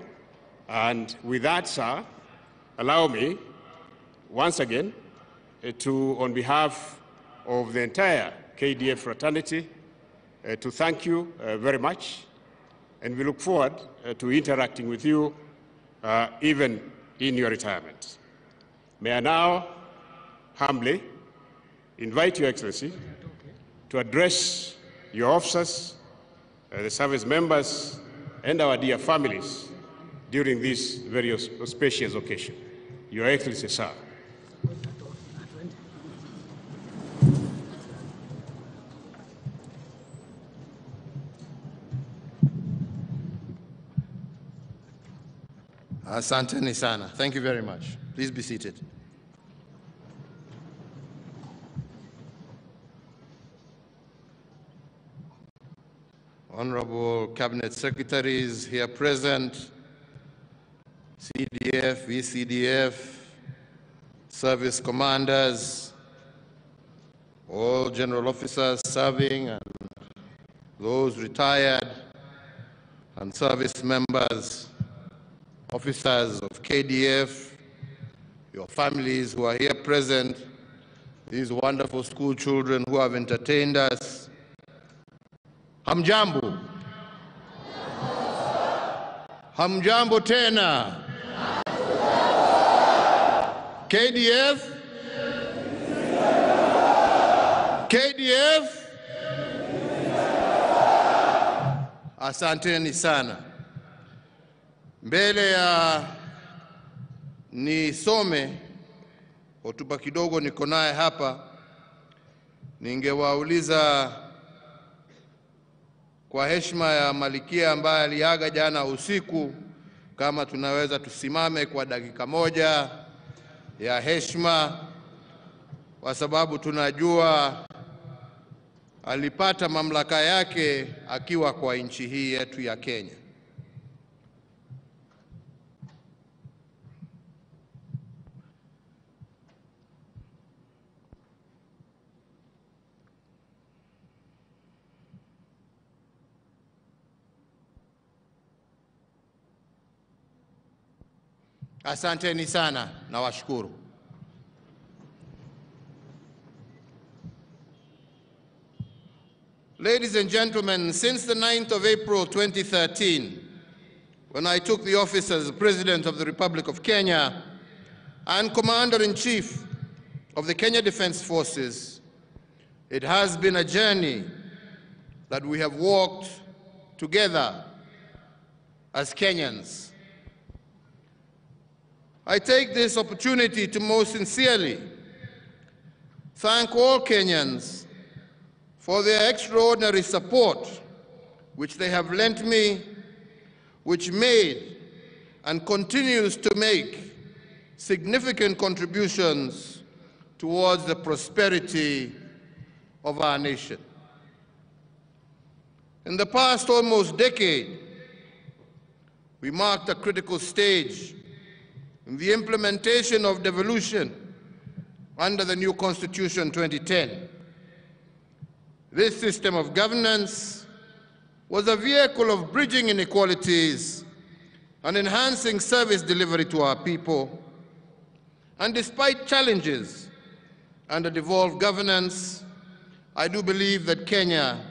and with that, sir, allow me once again to, on behalf of the entire KDF fraternity, to thank you very much, and we look forward to interacting with you even in your retirement. May I now humbly invite Your Excellency to address your officers, the service members, and our dear families during this very auspicious occasion. Your Excellency, sir. Asanteni sana. Thank you very much. Please be seated. Honorable Cabinet Secretaries here present, CDF, VCDF, service commanders, all general officers serving and those retired, and service members, officers of KDF, your families who are here present, these wonderful school children who have entertained us. Hamjambo. Hamjambo tena. KDF. KDF. Asanteni sana. Mbele ya nisome hotuba kidogo niko naye hapa, ningewauliza kwa heshima ya Malikia ambaye aliaga jana usiku, kama tunaweza tusimame kwa dakika moja ya heshima, kwa sababu tunajua alipata mamlaka yake akiwa kwa nchi hii yetu ya Kenya. Asanteni sana na washukuru. Ladies and gentlemen, since the 9th of April 2013, when I took the office as President of the Republic of Kenya and Commander-in-Chief of the Kenya Defense Forces, it has been a journey that we have walked together as Kenyans. I take this opportunity to most sincerely thank all Kenyans for their extraordinary support which they have lent me, which made and continues to make significant contributions towards the prosperity of our nation. In the past almost decade, we marked a critical stage in the implementation of devolution under the new Constitution 2010. This system of governance was a vehicle of bridging inequalities and enhancing service delivery to our people. And despite challenges under devolved governance, I do believe that Kenya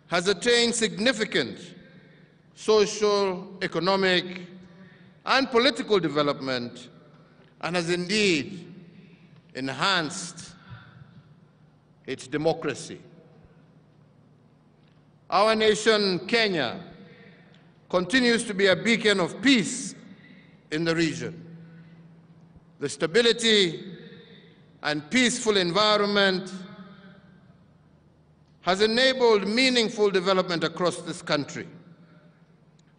has attained significant social, economic, and political development, and has indeed enhanced its democracy. Our nation, Kenya, continues to be a beacon of peace in the region. The stability and peaceful environment has enabled meaningful development across this country.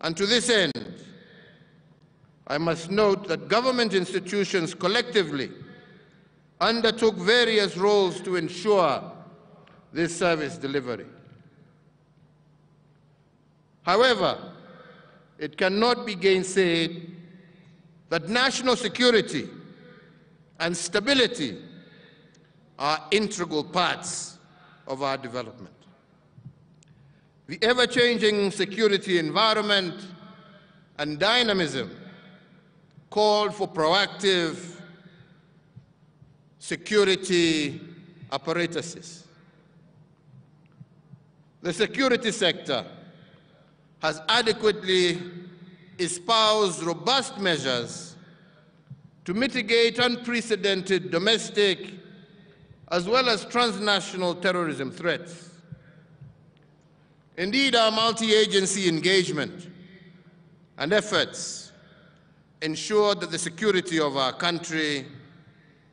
And to this end, I must note that government institutions collectively undertook various roles to ensure this service delivery. However, it cannot be gainsaid that national security and stability are integral parts of our development. The ever-changing security environment and dynamism called for proactive security apparatuses. The security sector has adequately espoused robust measures to mitigate unprecedented domestic as well as transnational terrorism threats. Indeed, our multi-agency engagement and efforts ensure that the security of our country,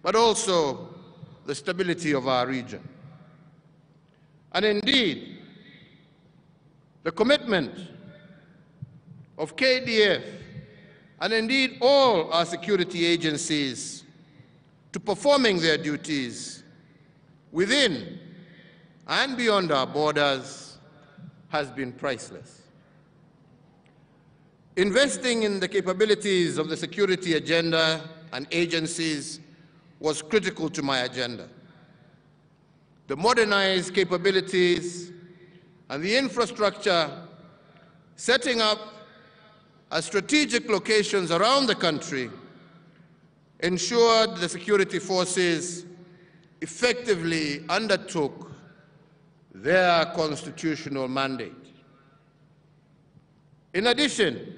but also the stability of our region. And indeed, the commitment of KDF and indeed all our security agencies to performing their duties within and beyond our borders has been priceless. Investing in the capabilities of the security agenda and agencies was critical to my agenda. The modernized capabilities and the infrastructure setting up at strategic locations around the country ensured the security forces effectively undertook their constitutional mandate. In addition,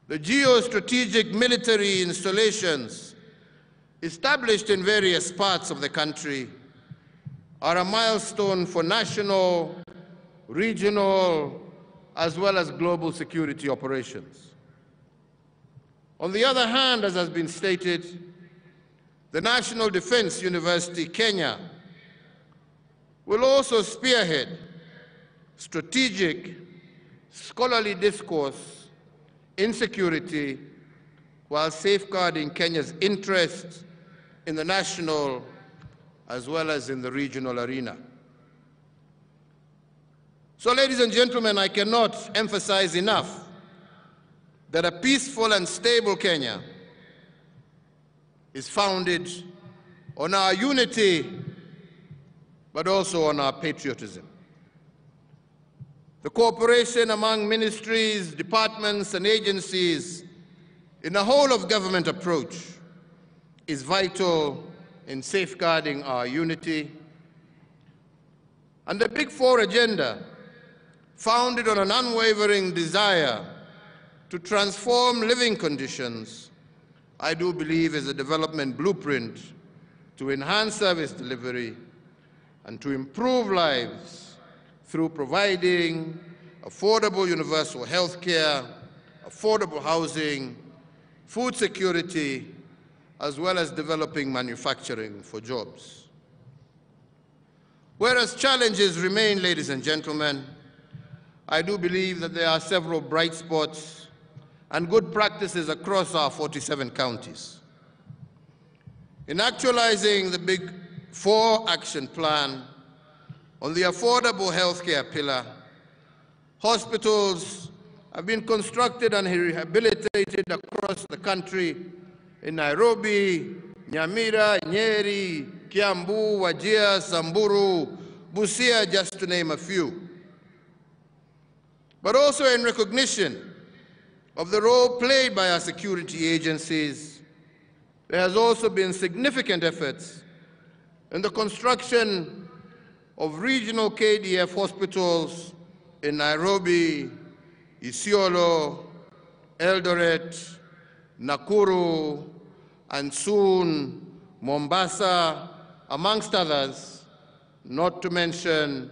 the geostrategic military installations established in various parts of the country are a milestone for national, regional, as well as global security operations. On the other hand, as has been stated, the National Defense University, Kenya, will also spearhead strategic, scholarly discourse in security while safeguarding Kenya's interests in the national as well as in the regional arena. So, ladies and gentlemen, I cannot emphasize enough that a peaceful and stable Kenya is founded on our unity, but also on our patriotism. The cooperation among ministries, departments, and agencies in a whole-of-government approach is vital in safeguarding our unity. And the Big Four agenda, founded on an unwavering desire to transform living conditions, I do believe is a development blueprint to enhance service delivery and to improve lives through providing affordable universal health care, affordable housing, food security, as well as developing manufacturing for jobs. Whereas challenges remain, ladies and gentlemen, I do believe that there are several bright spots and good practices across our 47 counties. In actualizing the Big Four action plan on the affordable healthcare pillar, hospitals have been constructed and rehabilitated across the country in Nairobi, Nyamira, Nyeri, Kiambu, Wajir, Samburu, Busia, just to name a few. But also in recognition of the role played by our security agencies, there has also been significant efforts in the construction of regional KDF hospitals in Nairobi, Isiolo, Eldoret, Nakuru, and soon Mombasa, amongst others, not to mention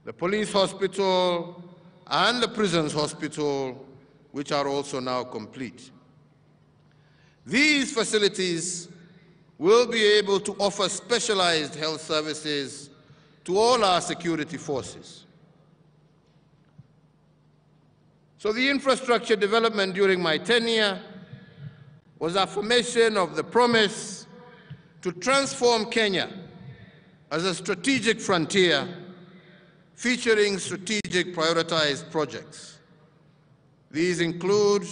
the police hospital and the prisons hospital, which are also now complete. These facilities will be able to offer specialized health services to all our security forces. So the infrastructure development during my tenure was affirmation of the promise to transform Kenya as a strategic frontier featuring strategic prioritized projects. These include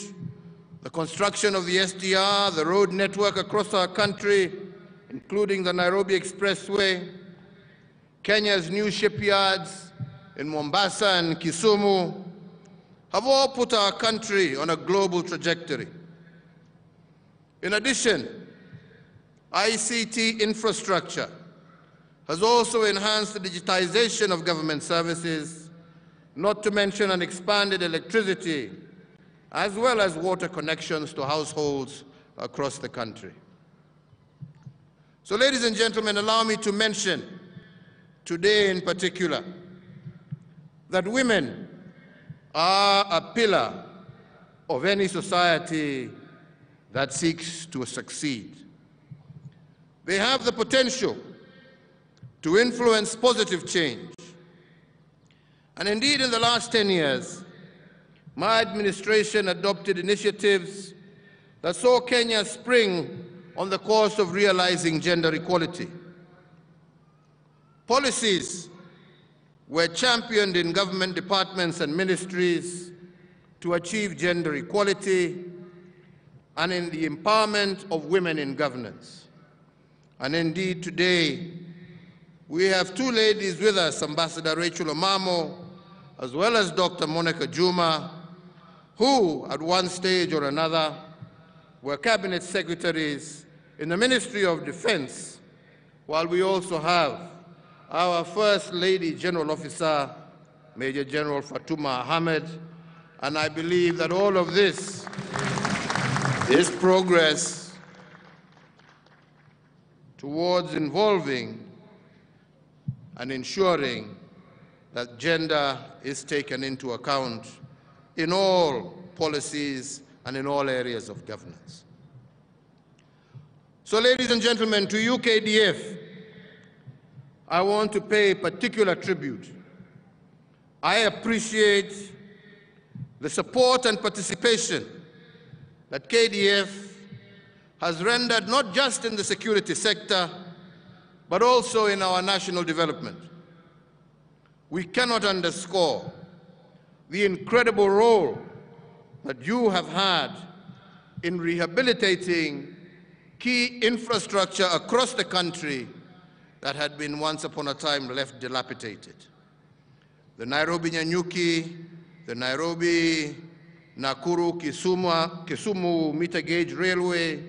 the construction of the SDR, the road network across our country, including the Nairobi Expressway, Kenya's new shipyards in Mombasa and Kisumu, have all put our country on a global trajectory. In addition, ICT infrastructure has also enhanced the digitization of government services, not to mention an expanded electricity, as well as water connections to households across the country. So, ladies and gentlemen, allow me to mention today in particular that women are a pillar of any society that seeks to succeed. They have the potential to influence positive change. And indeed, in the last 10 years, my administration adopted initiatives that saw Kenya spring on the course of realizing gender equality. Policies were championed in government departments and ministries to achieve gender equality and in the empowerment of women in governance. And indeed, today, we have two ladies with us, Ambassador Rachel Omamo, as well as Dr. Monica Juma, who, at one stage or another, were cabinet secretaries in the Ministry of Defense while we also have our First Lady General Officer, Major General Fatuma Ahmed, and I believe that all of this is progress towards involving and ensuring that gender is taken into account in all policies and in all areas of governance. So, ladies and gentlemen, to you, KDF, I want to pay particular tribute. I appreciate the support and participation that KDF has rendered not just in the security sector, but also in our national development. We cannot underscore the incredible role that you have had in rehabilitating key infrastructure across the country that had been once upon a time left dilapidated. The Nairobi-Nyanyuki, the Nairobi-Nakuru-Kisumu meter gauge railway,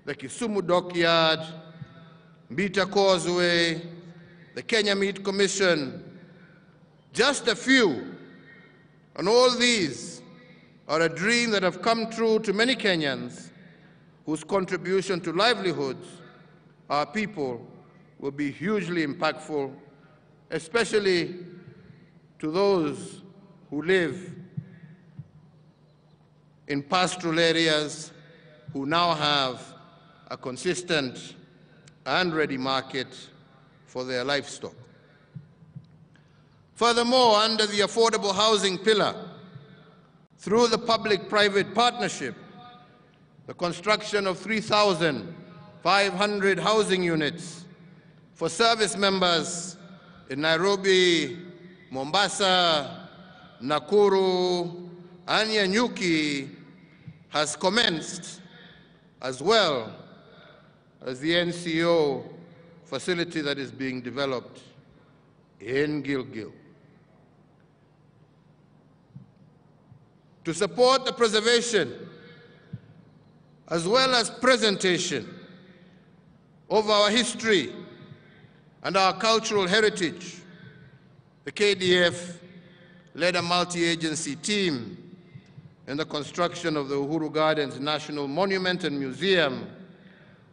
the Kisumu dockyard, Mbita Causeway, the Kenya Meat Commission, just a few. And all these are a dream that have come true to many Kenyans whose contribution to livelihoods, our people, will be hugely impactful, especially to those who live in pastoral areas who now have a consistent and ready market for their livestock. Furthermore, under the affordable housing pillar, through the public-private partnership, the construction of 3,500 housing units for service members in Nairobi, Mombasa, Nakuru, and Nyanyuki has commenced, as well as the NCO facility that is being developed in Gilgil. To support the preservation as well as presentation of our history and our cultural heritage, the KDF led a multi-agency team in the construction of the Uhuru Gardens National Monument and Museum,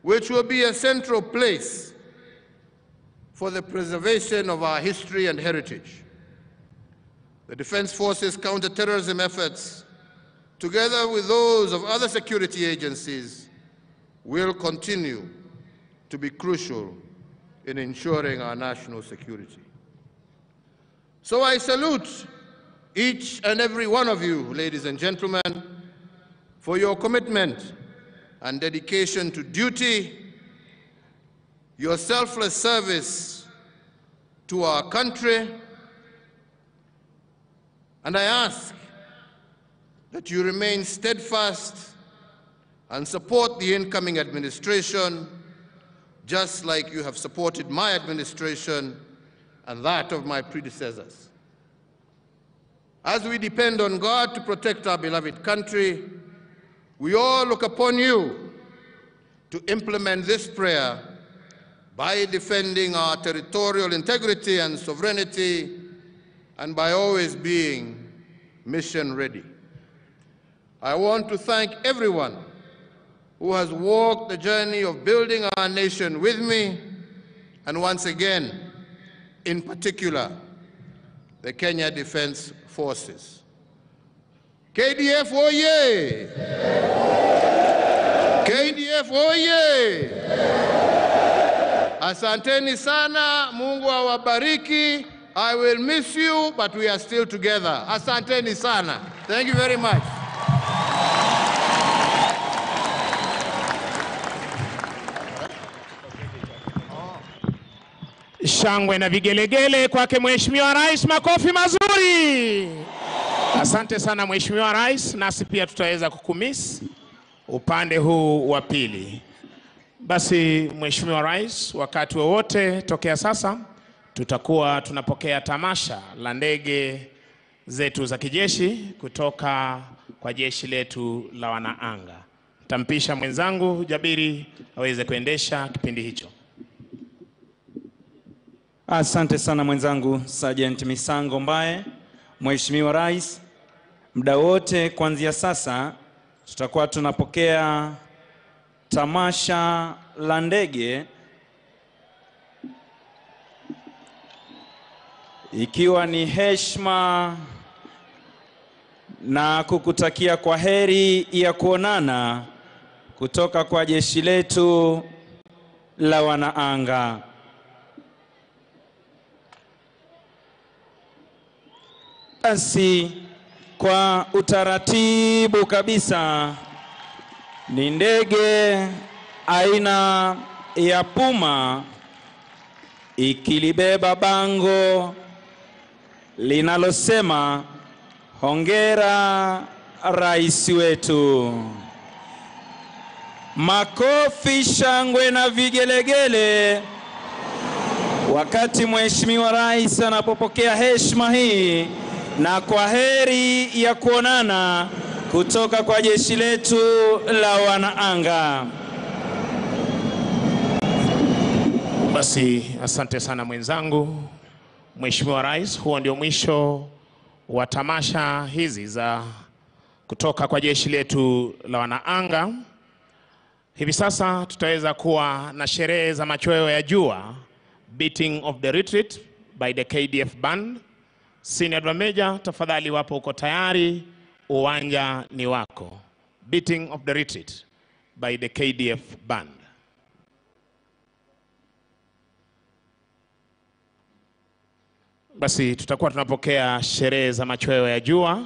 which will be a central place for the preservation of our history and heritage. The Defense Forces counter-terrorism efforts, together with those of other security agencies, will continue to be crucial in ensuring our national security. So I salute each and every one of you, ladies and gentlemen, for your commitment and dedication to duty, your selfless service to our country, and I ask that you remain steadfast and support the incoming administration, just like you have supported my administration and that of my predecessors. As we depend on God to protect our beloved country, we all look upon you to implement this prayer by defending our territorial integrity and sovereignty, and by always being mission ready. I want to thank everyone who has walked the journey of building our nation with me, and once again, in particular, the Kenya Defense Forces. KDF oye! KDF oye! Asanteni sana, Mungu awabariki. I will miss you, but we are still together. Asanteni sana. Thank you very much. Shangwe na vigelegele kwake Mheshimiwa Rais, makofi mazuri. Asante sana Mheshimiwa Rais, nasi pia tutaweza kukumiss upande huu wa pili. Basi Mheshimiwa Rais, wakati wowote tokea sasa tutakuwa tunapokea tamasha la ndege zetu za kijeshi kutoka kwa jeshi letu la wanaanga. Tampisha mwenzangu Jabiri aweze kuendesha kipindi hicho. Asante sana mwenzangu Sergeant Misango Mbae. Mheshimiwa Rais, muda wote kuanzia sasa tutakuwa tunapokea tamasha la ndege, ikiwa ni heshima na kukutakia kwa heri ya kuonana kutoka kwa jeshi letu la wanaanga. Basi kwa utaratibu kabisa, ni ndege aina ya Puma ikilibeba bango linalosema hongera rais wetu. Makofi, shangwe na vigelegele wakati Mheshimiwa Rais anapopokea heshima hii na kwa heri ya kuonana kutoka kwa jeshi letu la wanaanga. Basi asante sana mwenzangu. Mheshimiwa Rais, huo ndio mwisho wa tamasha hizi za kutoka kwa jeshi letu la wanaanga. Hivi sasa tutaweza kuwa na sherehe za machweo ya jua, beating of the retreat by the KDF band. Senior Drum Major, tafadhali wapo uko tayari, uwanja ni wako. Beating of the retreat by the KDF band. Basi tutakuwa tunapokea sherehe za machweo ya jua.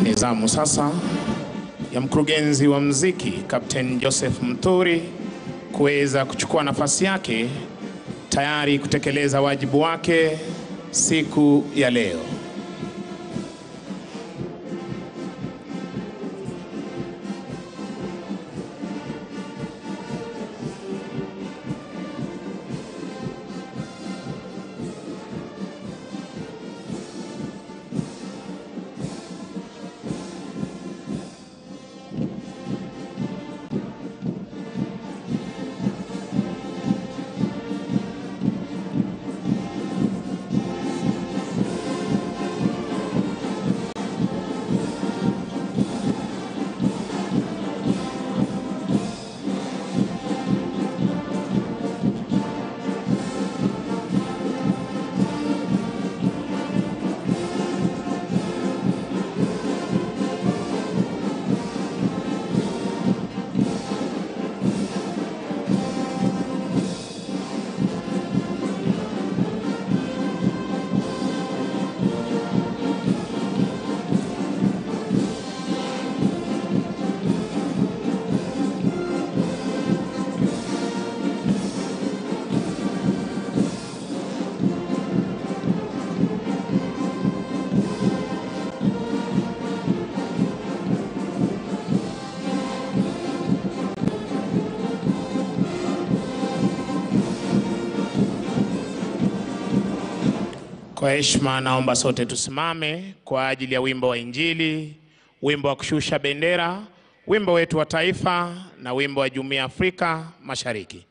Ni zamu sasa ya mkurugenzi wa muziki Captain Joseph Mthuri kuweza kuchukua nafasi yake tayari kutekeleza wajibu wake siku ya leo. Kwa heshima naomba sote tusimame kwa ajili ya wimbo wa Injili, wimbo wa kushusha bendera, wimbo wetu wa taifa na wimbo wa Jumuiya ya Afrika Mashariki.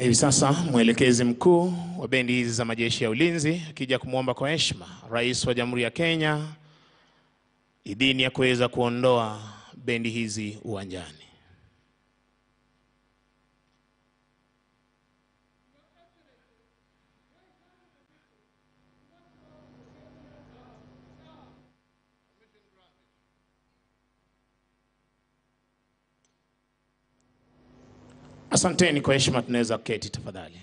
Hivi sasa mwelekezi mkuu wa bendi hizi za majeshi ya ulinzi akija kumwomba kwa heshima Rais wa Jamhuri ya Kenya idhini ya kuweza kuondoa bendi hizi uwanjani. Asanteni, kwa heshima tunaweza kuketi tafadhali.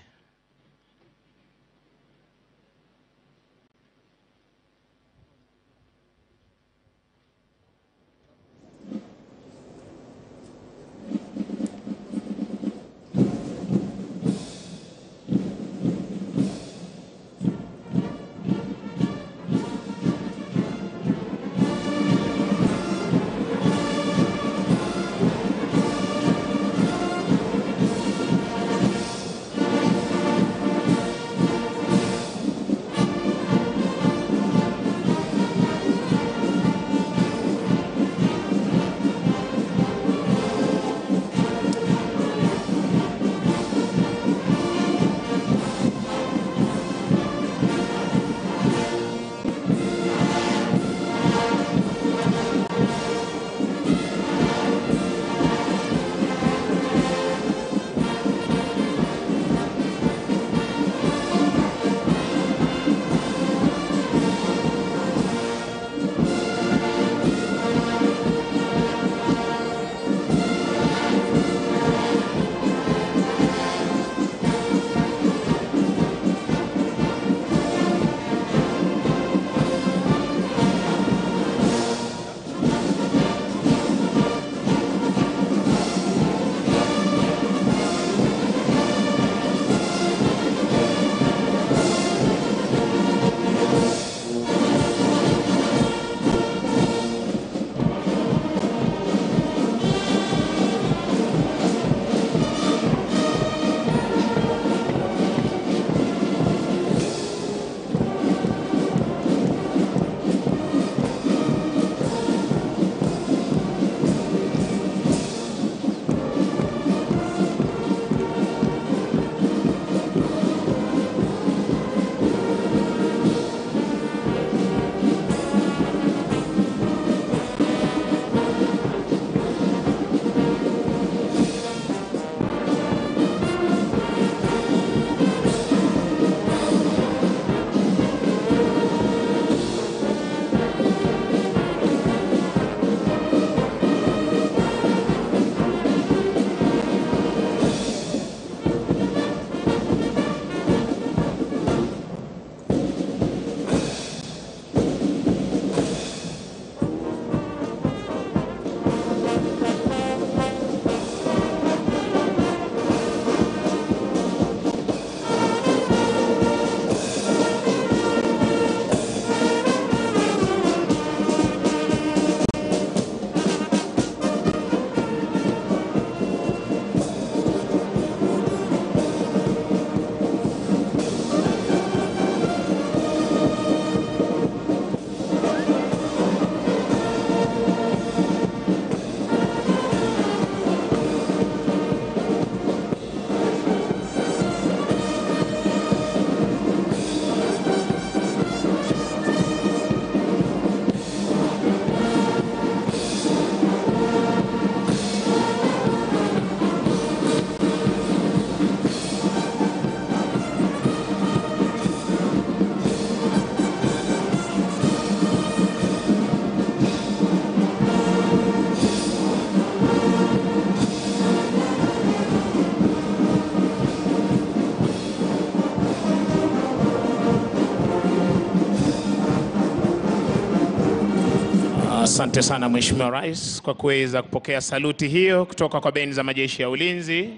Asante sana Mheshimiwa Rais kwa kuweza kupokea saluti hiyo kutoka kwa bendi za majeshi ya ulinzi.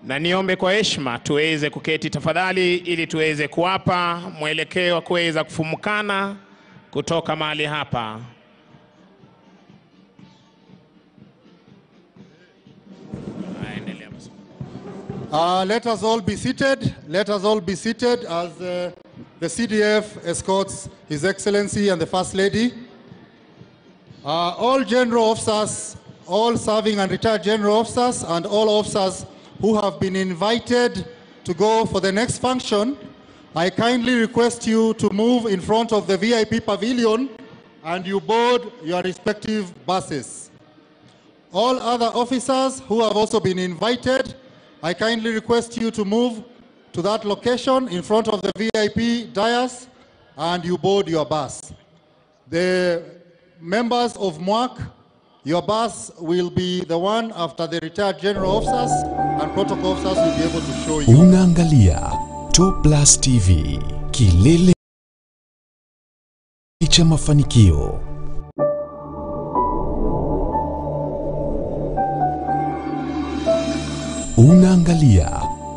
Na niombe kwa heshima tuweze kuketi tafadhali ili tuweze kuwapa mwelekeo wa kuweza kufumukana kutoka mahali hapa. Let us all be seated. Let us all be seated as the CDF escorts His Excellency and the First Lady. All general officers, all serving and retired general officers, and all officers who have been invited to go for the next function, I kindly request you to move in front of the VIP pavilion and you board your respective buses. All other officers who have also been invited, I kindly request you to move to that location in front of the VIP dais and you board your bus. The members of MWAC, your bus will be the one after the retired general officers and protocol officers will be able to show you. Unaangalia Top Plus TV, kilele cha mafanikio. Unaangalia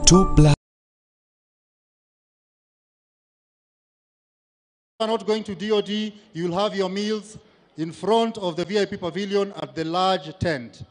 Top Plus. If you are not going to DOD, you'll have your meals in front of the VIP pavilion at the large tent.